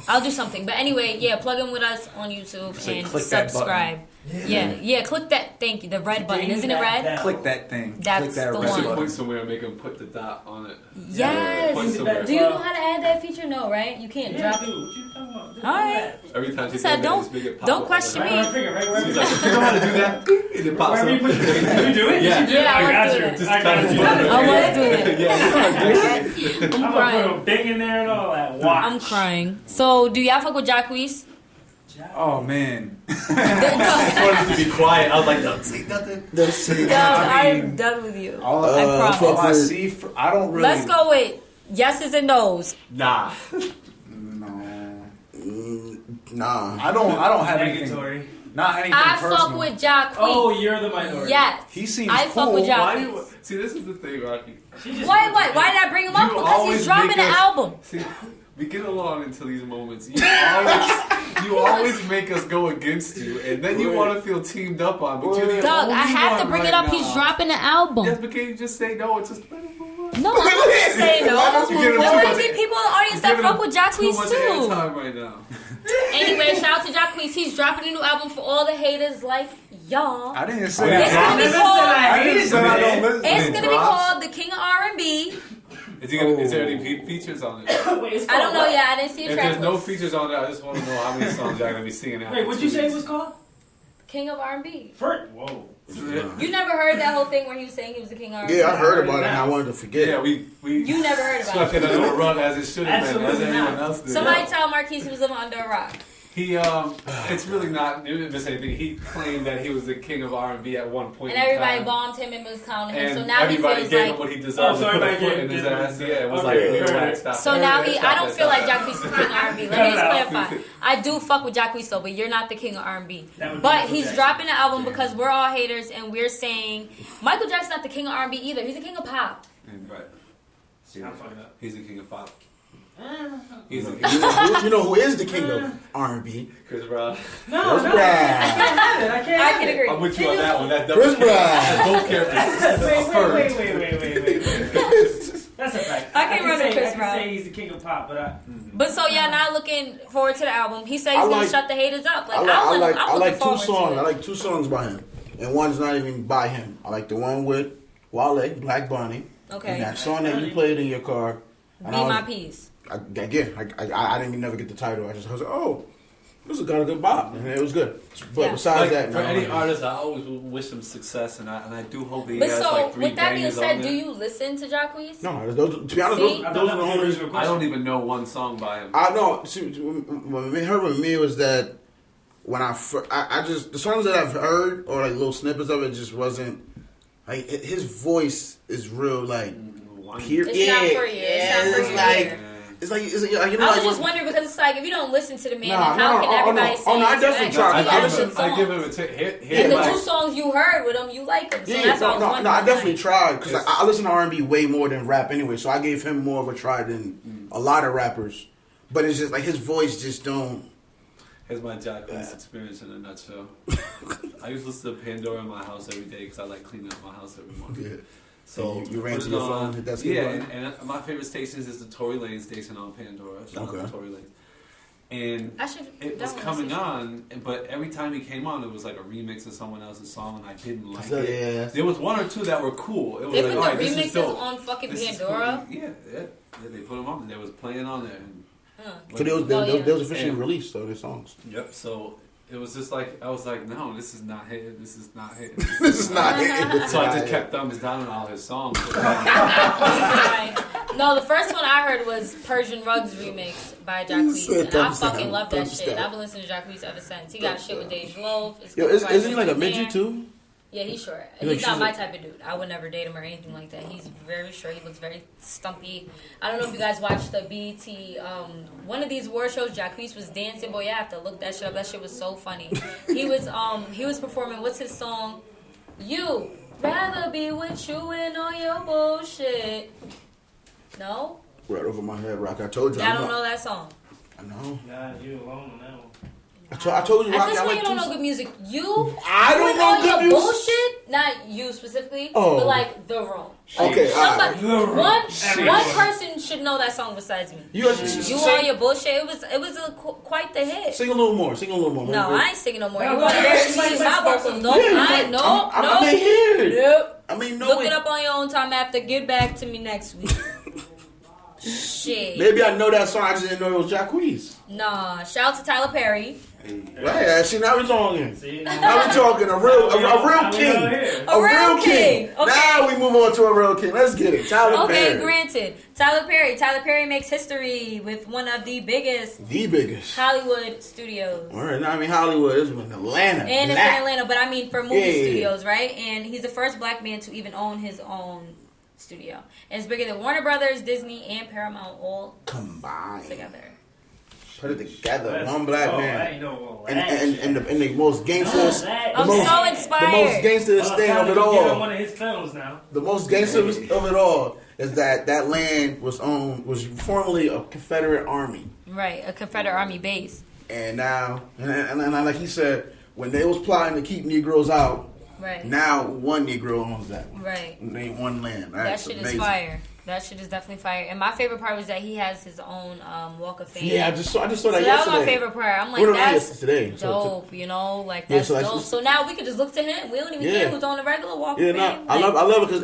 I'll do something. But anyway, yeah, plug in with us on YouTube and subscribe. Yeah, click that. Thank you. The red button. Isn't it red? Click that thing. That's click that the red one. button. Point somewhere and make them put the dot on it. Yes. Do you know how to add that feature? No, right? You can't drop it. What you talking about? All right. Every time I said, don't question me. You know how to do that? It pops up. Did you do it? Yeah, I was doing it. I was doing it. I'm crying. I'm big in there and all that. Watch. I'm crying. So, do y'all fuck with Jacquees? Oh man! I wanted to be quiet. I was like, "Don't say nothing." Don't say nothing. I'm done with you. I promise. All I see, I don't really. Let's go with yeses and nos. Nah. Nah. I don't have anything. Not anything I personal. fuck with Jacquees. Oh, you're the minority. Yes. He seems I cool. fuck with Jacquees. See, this is the thing, Rocky. Why did I bring him up? Because he's dropping an album. See, we get along until these moments. You always make us go against you, and then you want to feel teamed up on. But you're the Doug, only I have to bring it up. Now. He's dropping an album. Yes, but can you just say no? It's just let it move on. No, I'm not gonna say no. There might be people in the audience that fuck with Jacquees too. Time right now. Anyway, shout out to Jacquees. He's dropping a new album for all the haters like y'all. I didn't say It's gonna be called. I didn't say I don't listen. It's gonna be called The King of R&B. Is there any features on it? Wait, I don't know yet. I didn't see a If track there's no list. features on it, I just want to know how many songs y'all gonna be singing out. Wait, what'd you say it was called? King of R&B. Whoa. You never heard that whole thing where he was saying he was the king of R&B? Yeah, I heard about it and I wanted to forget. Yeah, we You never heard about swept it. it under the rug as it should have been, as Absolutely everyone not. else did. Somebody tell Marquise he was living under a rock. He it's really not new to miss anything. He claimed that he was the king of R&B at one point. And everybody in time. bombed him and was clowning him. And So now he everybody feels gave like. him what he deserved. so to put a everybody foot in his gave him ass. the- Yeah, it was okay, like alright. stop. So now I don't feel like Jacquees. Jacquees is the king of R&B. Let me just clarify. I do fuck with Jacquees though, but you're not the king of R&B. That would be But Michael he's Jackson. dropping an album because we're all haters and we're saying Michael Jackson's not the king of R&B either. He's the king of pop. Right. I'm fucking up. He's the king of pop. He's the king You know who is the king of R&B? Chris Brown. No, Chris no. Brown. I can't have it. I can't I have can it. agree. I'm with you on that one. That Chris Brown. both characters. Wait. That's a fact. I can't run with Chris I Brown. can say he's the king of pop, but But so yeah, not looking forward to the album. He said I he's gonna like- shut the haters up. Like I I'm like looking two forward songs. to I it. like two songs by him, and one's not even by him. I like the one with Wale, Black Bunny, Okay. and that song that you played in your car. And Be I was- my peace. I didn't even never get the title. I was like, oh, this is got a good bop, and it was good. But Yeah. besides Like, that, for no, any no. artist, I always wish him success, and I do hope he But has so like 3 with that being bangers said, on do there. you listen to Jacquees? No, those, to be honest, See? those are the homies. I don't even know one song by him. I know. See, what hurt with me was that when I just the songs that I've heard or like little snippets of it just wasn't like his voice is real like pure. It's not for you. It's not for it's you like either. it's like you know. I was like, just wondering because it's like if you don't listen to the man, Nah, then how no, can oh, everybody no. say Oh, no, I it's definitely bad? tried. He I has listen- good I give him songs. a And the like- two songs you heard with him, you like them. So Yeah, that's all I was no, wondering. I definitely tried because I listen to R&B way more than rap anyway. So I gave him more of a try than a lot of rappers. But it's just like his voice just don't. Here's my Jacquees experience in a nutshell. I used to listen to Pandora in my house every day because I like cleaning up my house every morning. Yeah. So you ran put to it your on- phone, hit that skip Yeah, button? and my favorite station is the Tory Lane station on Pandora. Shout out Okay. to Tory Lane. And I should it was definitely coming listen. on, but every time he came on, it was like a remix of someone else's song, and I didn't like So, it. yeah. There was one or two that were cool. It was They like, put all right, the this is remixes dope. on fucking This is Pandora. cool. Yeah, they put them on. There was playing on there. And So they was yeah. officially And- released, so their songs. Yep. So it was just like I was like, no, this is not hitting. This is not hitting. This is not it. So I just kept thumbs down on all his songs. Right. No, the first one I heard was Persian Rugs remix by Jacquees, said and I thumbs fucking down, love that thumbs shit. down. I've been listening to Jacquees ever since. He got shit with Dave Glove. Yo, isn't he like a midget too? Yeah, he's short. Like, He's not she's my a- type of dude. I would never date him or anything like that. He's very short. He looks very stumpy. I don't know if you guys watched the BET, one of these award shows. Jacquees was dancing. Boy, I have to look that shit up. That shit was so funny. He was performing. What's his song? You rather be with you and all your bullshit. No, Right over my head, Rock. I told you. I don't know that song. I know. Nah, you alone on that one. I told you, At Rock. this I point, like you don't two. know good music. You, I don't with know all good your music. bullshit. Not you specifically, Oh. but like the room. Okay, Somebody, alright. one person should know that song besides me. You You all your bullshit. It was quite the hit. sing a little more. Sing a little more. No, I ain't singing no more. No, You want to let's- embarrass me? let's- My let's- vocals. No, Yeah, I ain't. No, I may hear it. Nope. I mean, no. Look it up on your own time after. Get back to me next week. Shit. Maybe I know that song. I just didn't know it was Jacquees. Nah. Shout out to Tyler Perry. Right. See, now we're talking. See, Now we're talking a real king. A real king. Okay. Now we move on to a real king. Let's get it. Tyler Okay, Perry. granted. Tyler Perry. Tyler Perry makes history with one of the biggest The biggest. Hollywood studios. All right. Now, I mean, Hollywood is in Atlanta. And it's in Atlanta, but I mean for movie Yeah. studios, right? And he's the first black man to even own his own studio. And it's bigger than Warner Brothers, Disney, and Paramount all Combined. together. Put it together. One black man. I ain't know all that And the most gangsters. I'm most- so The inspired. most gangsters thing of it Give him all. one of his films now. The most gangsters of it all is that land was formerly a Confederate army. Right, a Confederate Army base. And now, and like he said, when they was plotting to keep Negroes out, Right. now one Negro owns that one. Right. And they one land. That That's shit amazing. is fire. That shit is definitely fire. And my favorite part was that he has his own Walk of Fame. Yeah, I just saw that So that yesterday. was my favorite part. I'm like, Well, no, that's yesterday. So- dope, you know? Like, Yeah, that's so that's dope. just- So now we can just look to him. We don't even Yeah. care who's on the regular Walk Yeah, of no, Fame. I Like, love it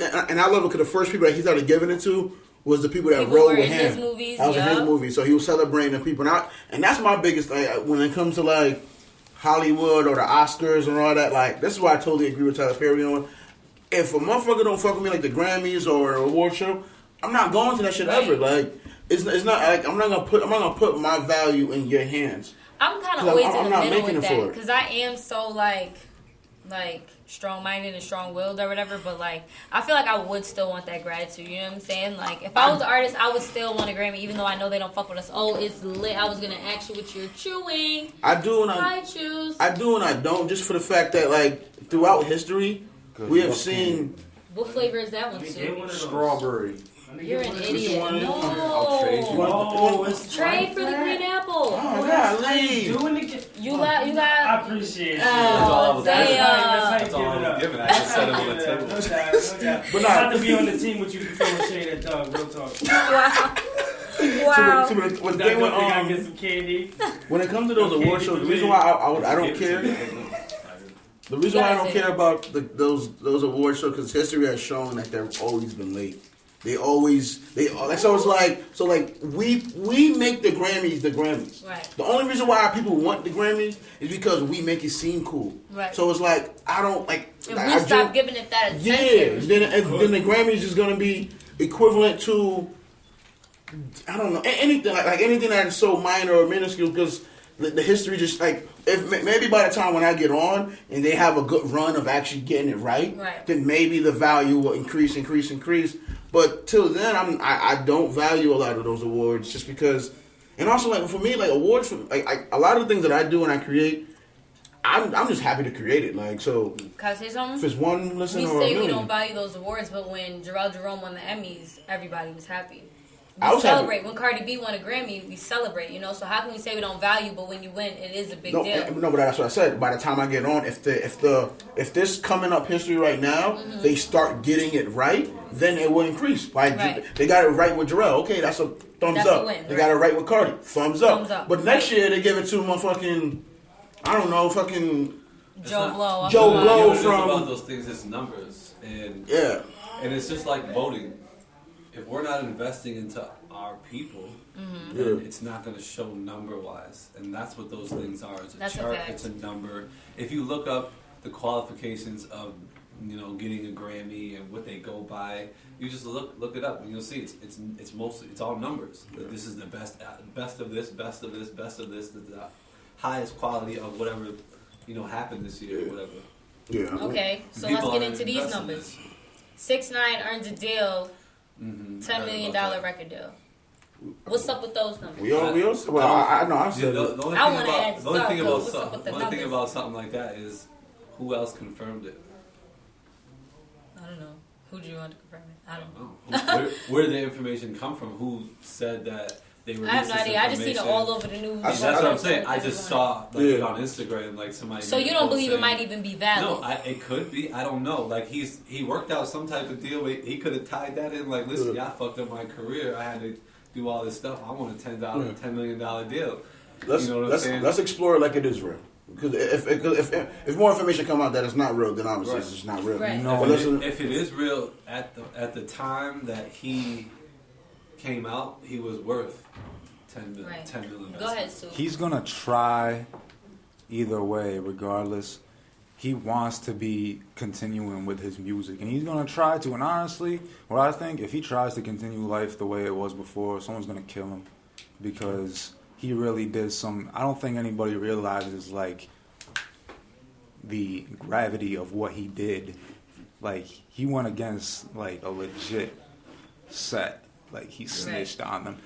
because the first people that he started giving it to was the people that People rode were with in him. his movies, That was in his yup. movie. So he was celebrating the people. And that's my biggest thing when it comes to like Hollywood or the Oscars and all that. Like, this is why I totally agree with Tyler Perry on. If a motherfucker don't fuck with me like the Grammys or an award show, I'm not going to that shit ever. Like, it's not like I'm not gonna put my value in your hands. I'm kind of always in the not middle making with it for that it. because I am so like strong-minded and strong-willed or whatever. But like, I feel like I would still want that gratitude. You know what I'm saying? Like, if I was an artist, I would still want a Grammy, even though I know they don't fuck with us. Oh, it's lit. I was gonna ask you what you're chewing. I do and I choose. I do and I don't, just for the fact that like throughout history, we have seen. What flavor is that one, Sue? Strawberry. You're an idiot. I'll trade you. Oh, it's Trade for the green apple. Oh, golly. doing it. You got. I appreciate it. Oh, That's damn. how That's you all give it I'm up. giving. I just set it on the table. No doubt, no doubt. But It's not to be on the team with you throwing shade at Doug. Real talk. Wow. See, but the Doug, thing with, I get some candy. when it comes to those award shows, the reason why I don't care. The reason why I don't care about those award shows because history has shown that they've always been late. So it's like we make the Grammys. Right. The only reason why people want the Grammys is because we make it seem cool. Right. So it's like I don't like. If we stop giving it that attention. Yeah. Then the Grammys is gonna be equivalent to I don't know anything like anything that is so minor or minuscule because the history just like if maybe by the time when I get on and they have a good run of actually getting it right. Then maybe the value will increase. But till then, I don't value a lot of those awards just because, and also like for me, like awards for like a lot of the things that I do and I create, I'm just happy to create it. Like so, Can I say something? if it's one listen We or a say we million, don't value those awards, but when Jarrell Jerome won the Emmys, everybody was happy. I We was celebrate. When Cardi B won a Grammy, we celebrate, you know? So how can we say we don't value, but when you win, it is a big deal? No, but that's what I said. By the time I get on, if this coming up history right now, they start getting it right, then it will increase. Like Right. they got it right with Jarrell. Okay, that's a thumbs That's a up. win, They got it right with Cardi. Thumbs up. Thumbs up. But next year they give it to motherfucking I don't know, fucking Joe Blow. Joe You know Blow what it is from about those things is numbers, and yeah. and it's just like voting. If we're not investing into our people, then it's not going to show number wise, and that's what those things are. It's a That's a chart. fact. It's a number. If you look up the qualifications of getting a Grammy and what they go by, you just look it up and you'll see it's mostly it's all numbers. This is the best of this, best of this, best of this, the highest quality of whatever happened this year or whatever. Yeah. Okay, so People let's get are into these investing in numbers. this. 6ix9ine earns a deal, Mm-hmm. $10 million record deal. What's up with those numbers? We all well I know I Yeah, said the only I thing wanna about ask the only Doug, thing though, about what's up with the the only thing numbers? about something like that is who else confirmed it. I don't know. Who do you want to confirm it? I don't know. Where did the information come from? Who said that they released I have no this idea. I just seen it information? all over the news. That's what I'm saying. I just saw it on Instagram, like somebody. So you made a don't post believe it saying- might even be valid? No, it could be. I don't know. Like he worked out some type of deal. He could have tied that in. Like, listen, y'all fucked up my career. I had to do all this stuff. I want a $10 million deal. let's You know what I'm saying? let's explore it like it is real. Because if more information come out that it's not real, then obviously it's just not real. Right. No, But listen, If it is real, at the time that he came out, he was worth $10 million. Right. $10 million. Go ahead, Sue. He's gonna try either way, regardless. He wants to be continuing with his music, and he's gonna try to. And honestly, what I think, if he tries to continue life the way it was before, someone's gonna kill him because he really did some. I don't think anybody realizes like the gravity of what he did. Like he went against like a legit set. Like he snitched on them.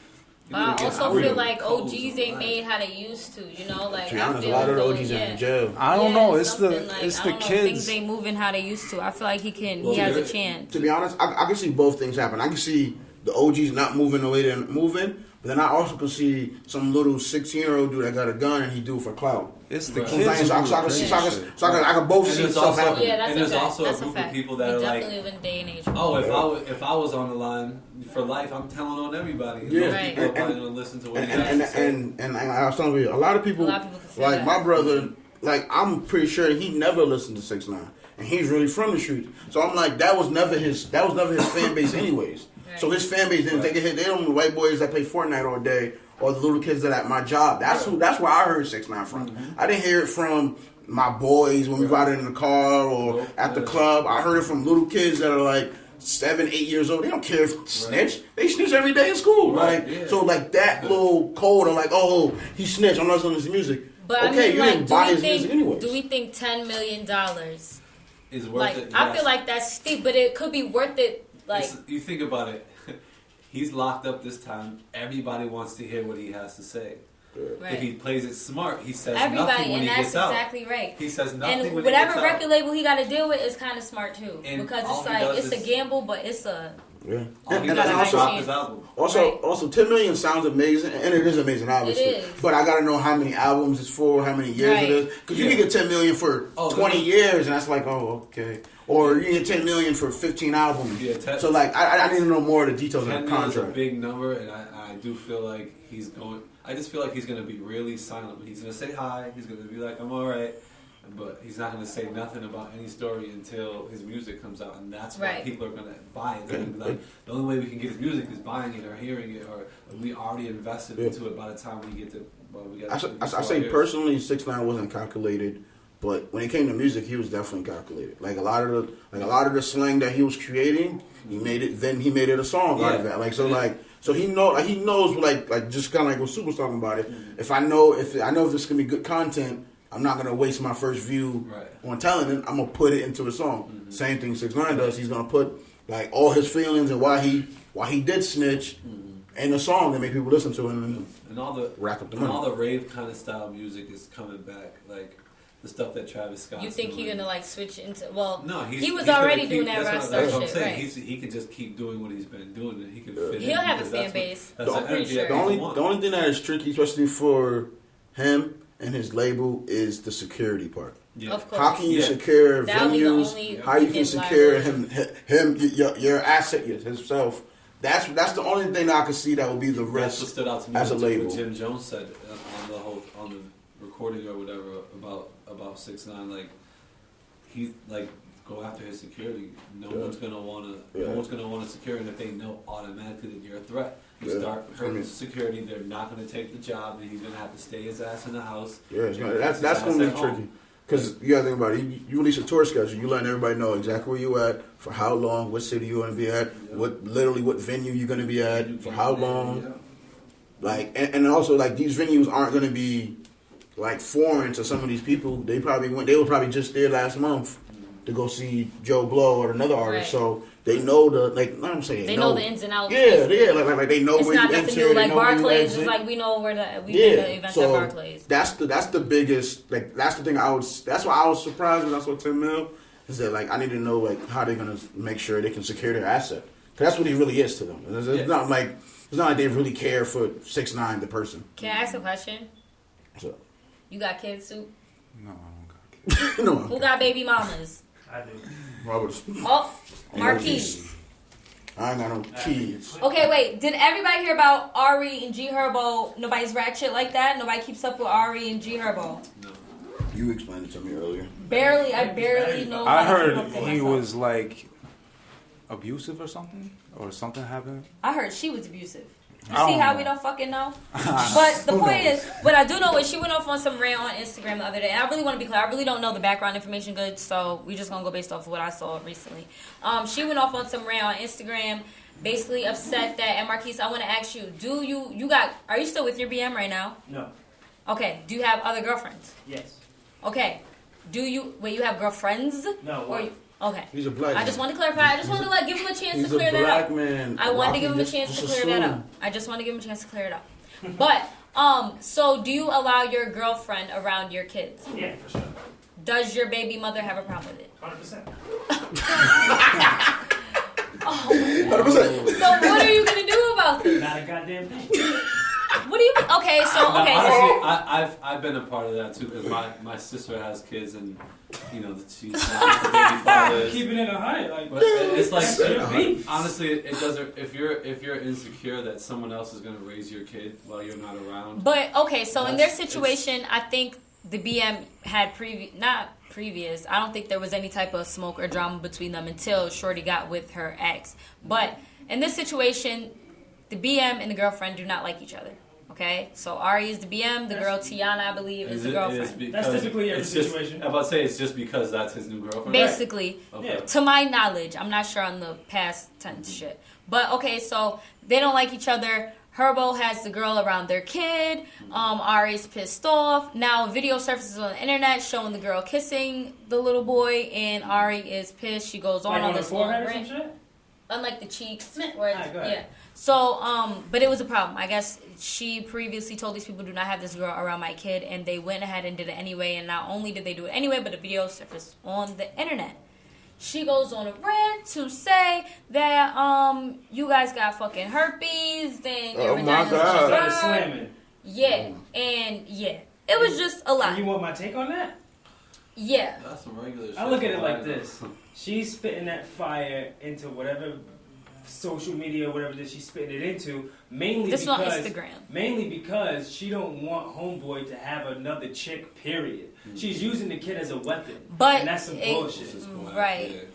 But I also feel like OGs ain't made how they used to, you know? Like, to be I honest, a feel lot of the though, OGs are in jail. I don't know. It's the something like, it's I the don't know, kids. Things ain't moving how they used to. I feel like he has a chance. To be honest, I can see both things happen. I can see the OGs not moving the way they're moving, but then I also can see some little 16-year-old dude that got a gun and he do it for clout. It's the Right. kids. So I can both And see there's stuff also- happen. Yeah, that's And a there's fact. also a That's group of fact. people that we are definitely like, live in a day and age. oh, if I was on the line for life, I'm telling on everybody. And Yeah. those Right. people are probably gonna listen to what he has And to say. and I was telling you, a lot of people can feel like that. my brother, like I'm pretty sure he never listened to 6ix9ine, and he's really from the streets. So I'm like, that was never his fan base, anyways. So his fan base didn't take a hit. They don't the white boys that play Fortnite all day or the little kids that at my job. That's where I heard 6ix9ine from. I didn't hear it from my boys when we ride in the car or at the club. I heard it from little kids that are like 7, 8 years old. They don't care if snitch. They snitch every day in school. So like that little code of like, oh, he snitched. I'm not listening to his music. But okay, I mean, you like, didn't buy his music anyway. Do we think $10 million is worth it? I feel like that's steep, but it could be worth it. Like you think about it, he's locked up this time. Everybody wants to hear what he has to say. Right. If he plays it smart, he says nothing when he gets out. Exactly right. He says nothing and when he gets out. whatever record label he got to deal with is kind of smart too, and because it's like it's a gamble, but it's a Also, 10 million sounds amazing, and it is amazing, obviously. It is. But I gotta know how many albums it's for, how many years it is, because you can get 10 million for 20 years, and that's like, oh, okay. Or you get 10 million for 15 albums. Yeah, so like, I need to know more of the details of the contract. 10 million is a big number, and I do feel like he's going. I just feel like he's going to be really silent. He's going to say hi. He's going to be like, I'm all right. But he's not going to say nothing about any story until his music comes out. And that's why people are going to buy it. They're going to be like, the only way we can get his music is buying it or hearing it. Or we already invested into it by the time we get to... I say personally, 6ix9ine wasn't calculated. But when it came to music, he was definitely calculated. Like a lot of the slang that he was creating, he made it a song out of that. So he knows like just kind of like what Super was talking about it. If I know if this can be good content, I'm not gonna waste my first view on telling it. I'm gonna put it into a song. Mm-hmm. Same thing 6ix9ine does. He's gonna put like all his feelings and why he did snitch in a song that make people listen to it and all the rack up the money. All the rave kind of style music is coming back. Like the stuff that Travis Scott. You think he's gonna like switch into? Well, no, he was already doing that rap star shit. Right. He can just keep doing what he's been doing, and he can. He'll have a fan base. The only thing that is tricky, especially for him and his label, is the security part. Yeah. Of course. How can you secure venues? How you can secure him, your asset, himself? That's the only thing that I can see that would be the risk. That's what stood out to me as a label. What Jim Jones said on the recording or whatever about 6ix9ine, like he like go after his security. No one's gonna wanna secure, and if they know automatically that you're a threat, you start hurting security. They're not gonna take the job, and he's gonna have to stay his ass in the house. Yeah, that's gonna be tricky. Because you gotta think about it. You release a tour schedule. You letting everybody know exactly where you at, for how long, what city you're gonna be at, what venue you're gonna be at, for how long. Like and also like these venues aren't gonna be like foreign to some of these people. They were probably just there last month to go see Joe Blow or another artist. So they know they know the ins and outs. Yeah, like they know where you enter. It's not nothing new. Like Barclays is like we know where we did the events at Barclays. That's the biggest. Like that's the thing. That's why I was surprised when I saw 10 mil. Is that like I need to know like how they're gonna make sure they can secure their asset. Because that's what he really is to them. It's not like they really care for 6ix9ine the person. Can I ask a question? What's up? You got kids, Soup? No, I don't got kids. No. Who got baby mamas? I do. Roberts. Oh, Marquise. I ain't got no kids. Okay, wait. Did everybody hear about Ari and G Herbo? Nobody's ratchet like that? Nobody keeps up with Ari and G Herbo? No. You explained it to me earlier. I barely know. I heard he was like abusive or something happened. I heard she was abusive. You see how we don't fucking know? But the point is, what I do know is she went off on some rant on Instagram the other day. And I really want to be clear. I really don't know the background information good, so we just going to go based off of what I saw recently. She went off on some rant on Instagram, basically upset that, and Marquise, I want to ask you, are you still with your BM right now? No. Okay. Do you have other girlfriends? Yes. Okay. You have girlfriends? No. Okay. He's a black man. I just want to clarify. I just want to give him a chance to clear that up. Man. I wanted to give him a chance to clear that up. I just want to give him a chance to clear it up. But, so do you allow your girlfriend around your kids? Yeah, for sure. Does your baby mother have a problem with it? 100%. 100%. So what are you going to do about this? Not a goddamn thing. What do you mean? Okay, so honestly, I've been a part of that too because my sister has kids and she's not the baby father. Keeping it 100, like. But it's like honestly, it doesn't. If you're insecure that someone else is going to raise your kid while you're not around. But okay, so in their situation, I think the BM had previous. I don't think there was any type of smoke or drama between them until Shorty got with her ex, but. in this situation, the BM and the girlfriend do not like each other. Okay, so Ari is the BM, the girl Tiana, I believe, is the girlfriend. That's typically every situation. I'm about to say it's just because that's his new girlfriend. Basically, okay. To my knowledge, I'm not sure on the past tense shit. But okay, so they don't like each other. Herbo has the girl around their kid. Ari's pissed off. Now a video surfaces on the internet showing the girl kissing the little boy, and Ari is pissed. She goes on this long rant. Unlike the cheeks. Yeah. So, but it was a problem. I guess she previously told these people, do not have this girl around my kid, and they went ahead and did it anyway. And not only did they do it anyway, but the video surfaced on the internet. She goes on a rant to say that you guys got fucking herpes, then your vagina's started slamming. Yeah, and yeah, it was just a lot. You want my take on that? Yeah. That's some regular shit. I look at it like this. She's spitting that fire into whatever social media, whatever that she's spitting it into, mainly this because on Instagram. Mainly because she don't want homeboy to have another chick. Period. Mm-hmm. She's using the kid as a weapon, and that's some bullshit. Right?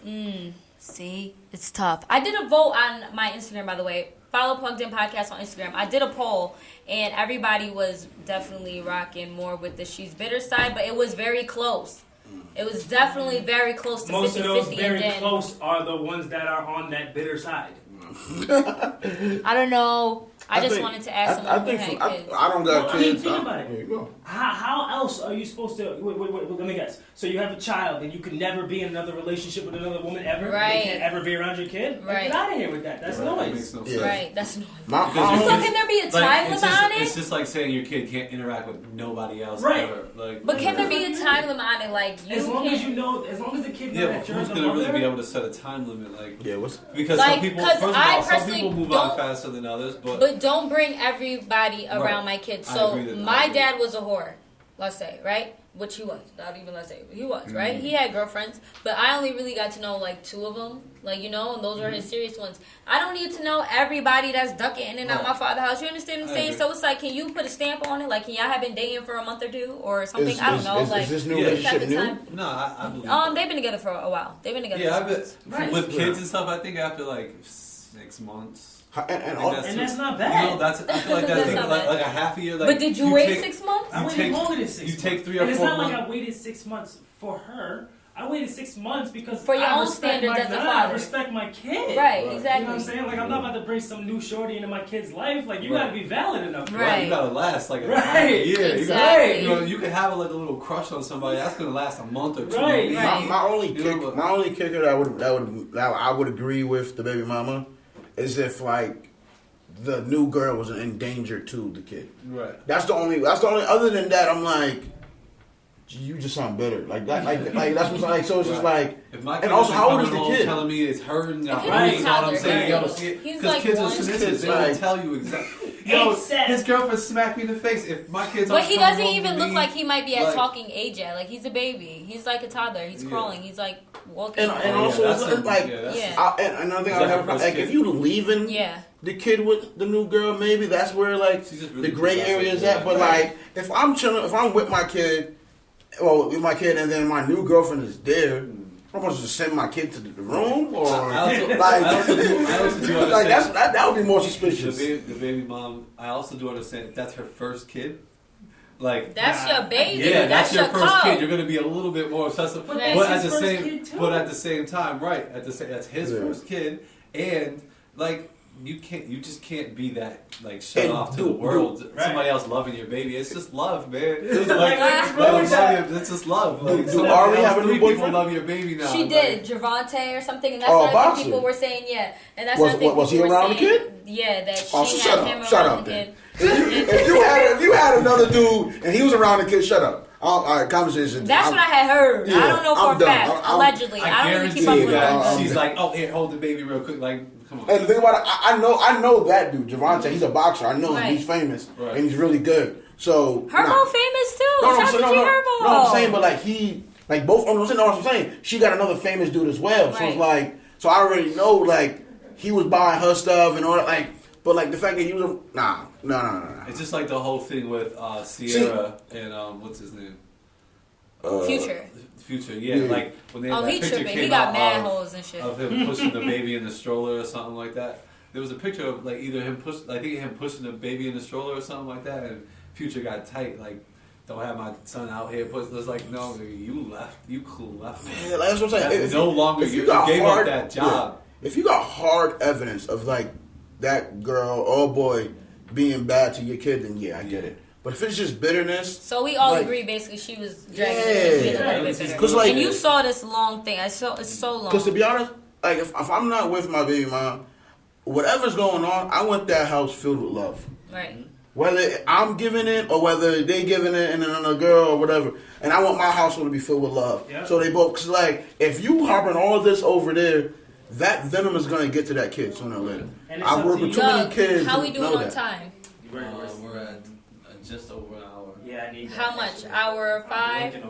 See, it's tough. I did a vote on my Instagram, by the way. Follow Plugged In Podcast on Instagram. I did a poll, and everybody was definitely rocking more with the she's bitter side, but it was very close. It was definitely very close to 50-50. Most of those very close are the ones that are on that bitter side. I don't know. I just wanted to ask someone who had kids. I don't got kids. Think about it. There you go. How else are you supposed to... Wait, let me guess. So you have a child and you can never be in another relationship with another woman ever? Right. They can't ever be around your kid? Right. Get out of here with that. That's noise. That makes no sense. Right, that's noise. So can there be a time limit on it? It's just like saying your kid can't interact with nobody else ever. Like, but can there be a time limit on it? Like, as long as the kid knows that you're who's going to really be able to set a time limit? Like, because like, some people, first of all, some people move don't, on faster than others. But don't bring everybody around my kids. So my dad was a whore, let's say, right? Which he was. Not even let's say. He was, right? He had girlfriends, but I only really got to know like 2 of them. Like, you know, and those are his serious ones. I don't need to know everybody that's ducking in and out my father's house. You understand what I'm saying? So it's like, can you put a stamp on it? Like, can y'all have been dating for a month or 2 or something? I don't know. Is this new relationship new? No, I believe they've been together for a while. They've been together with kids and stuff, I think after like 6 months. And that's not bad. You know, I feel like that's like a half a year. Like, but did you wait 6 months? I waited longer than 6 months. You take 3 or 4 months. And it's not months. like I waited 6 months for her. I waited 6 months because for your own standards as a father. I respect my kid. Right, exactly. You know what I'm saying? Like, I'm not about to bring some new shorty into my kid's life. Like, you gotta be valid enough. Right. You gotta last like a year. Exactly. You can have like a little crush on somebody. That's gonna last a month or 2. Right. My only kicker that I would agree with the baby mama is if like the new girl was in danger to the kid. Right. That's the only. Other than that, I'm like, you just sound bitter. Like that. Like that's what's like. So it's just like. If my and also, how old is the kid? Telling me it's hurting. Right. You know what I'm saying? Because kids are sadistic. They don't tell you exactly. Yo, his girlfriend smacked me in the face. If my kids, but he doesn't even look like he might be at talking age yet. Like, he's a baby. He's like a toddler. He's crawling. He's like walking. And also, it's like, and another thing I have, like, if you leaving the kid with the new girl, maybe that's where like the gray area is at. But like, if I'm chilling, if I'm with my kid, and then my new girlfriend is there. I'm supposed to send my kid to the room, or that would be more suspicious. The baby mom. I also do understand if that's her first kid. Like that's your baby. Yeah, that's your your first kid. You're gonna be a little bit more obsessive, but at the same time, right? That's his first kid, and like. You just can't be that like shut off to the world. Somebody else loving your baby. It's just love, man. It's just love. Like, do Ari have a new boyfriend? People love your baby now. She did, Javante or something, and that's what people were saying. Yeah, and that's was he around the kid? Yeah, that she had him around the kid. If you had another dude and he was around the kid, shut up. All right, conversation. That's what I had heard. I don't know for a fact. Allegedly, I don't even keep up with her. She's like, oh, here, hold the baby real quick. Like, come on. And the thing about it, I know that dude, Javante. He's a boxer. I know him. He's famous and he's really good. So Herbo famous too. No, I'm saying, but like both. I'm saying she got another famous dude as well. So it's like, so I already know like he was buying her stuff and all that. Like, but like the fact that he was no. It's just like the whole thing with Sierra and what's his name? Future, yeah. Like when they he tripping. He got mad holes and shit of him pushing the baby in the stroller or something like that. there was a picture of like either him pushing a baby in a stroller or something like that, and Future got tight like. Don't have my son out here. It's like, no, you left. You left me. Yeah, that's what I'm saying. If no longer you gave up that job. Yeah. If you got hard evidence of like that girl or boy being bad to your kid, then yeah, I get it. But if it's just bitterness, so we all agree basically she was dragging because like, and you saw this long thing. It's so long. Because to be honest, like if I'm not with my baby mom, whatever's going on, I want that house filled with love. Right. Whether I'm giving it or whether they giving it and then another girl or whatever. And I want my household to be filled with love. Yeah. So they both, because like, if you harboring all this over there, that venom is going to get to that kid sooner or later. I work with too many kids. How we doing on time? We're at just over an hour. Yeah, I need that. How much? Hour 5? 10.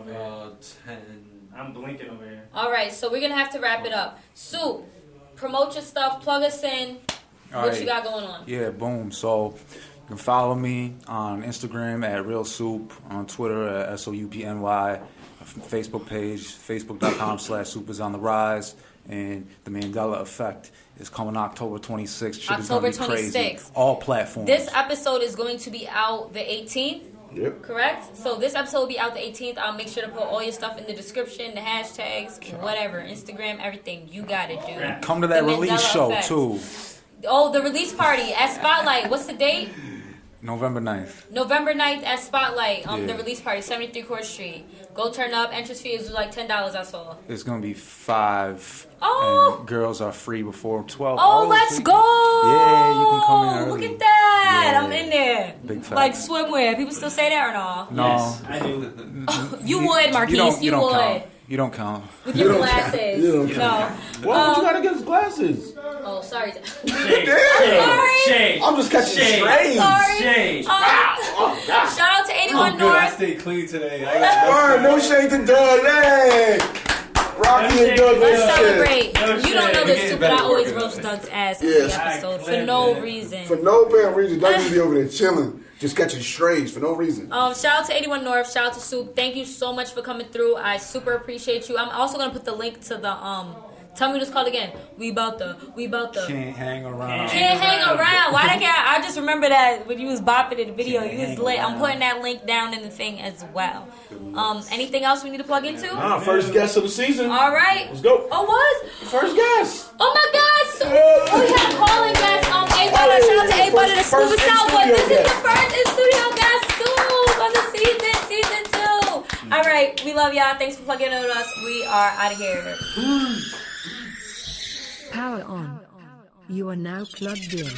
I'm blinking over here. All right, so we're going to have to wrap it up. Soup, promote your stuff, plug us in. What you got going on? Yeah, boom. So you can follow me on Instagram at Real Soup, on Twitter at SOUPNY, Facebook page, facebook.com/Soup is on the rise, and the Mandela Effect is coming October 26th. Shit October is gonna be 26th. crazy. All platforms. This episode is going to be out the 18th. Yep. Correct? So this episode will be out the 18th. I'll make sure to put all your stuff in the description, the hashtags, whatever, Instagram, everything. You got it, dude. Come to that release show, too. Oh, the release party at Spotlight. What's the date? November 9th. November 9th at Spotlight. The release party, 73 Court Street. Go turn up. Entrance fee is like $10, I saw. It's going to be $5. Oh. And girls are free before 12. Oh, let's go. Yeah, you can come in early. Look at that. Yeah. I'm in there. Big fact. Like swimwear. People still say that or no? No. Yes, I do. You would, Marquise. You would. Count. You don't count. With your glasses. You don't No. What you got against glasses? Oh, sorry. Shade. I'm just catching strays. Sorry. Shade. Shout out to 81 I'm good. I North. stay clean today. Alright, no shade to Doug. Hey! Rocky and Doug. Let's celebrate. No You don't shade. know We this, getting but I better always working roast on Doug's ass in Yes. the episode for Alright, no man. reason. For no bad reason. Doug just be over there chilling, just catching strays for no reason. Shout out to 81 North. Shout out to Soup. Thank you so much for coming through. I super appreciate you. I'm also gonna put the link to the Tell me what it's called again. We about the. Can't hang around. Can't hang around. Why the cat? I just remember that when you was bopping in the video, you was lit. I'm putting that link down in the thing as well. Anything else we need to plug into? First guest of the season. All right. Let's go. Oh, what? First guest. Oh my God! So, we have calling guests. A Butter. Shout out to A Butter, the Scuba Southwood. This is the first in studio guest on the season 2. All right, we love y'all. Thanks for plugging in with us. We are out of here. Power on. You are now plugged in.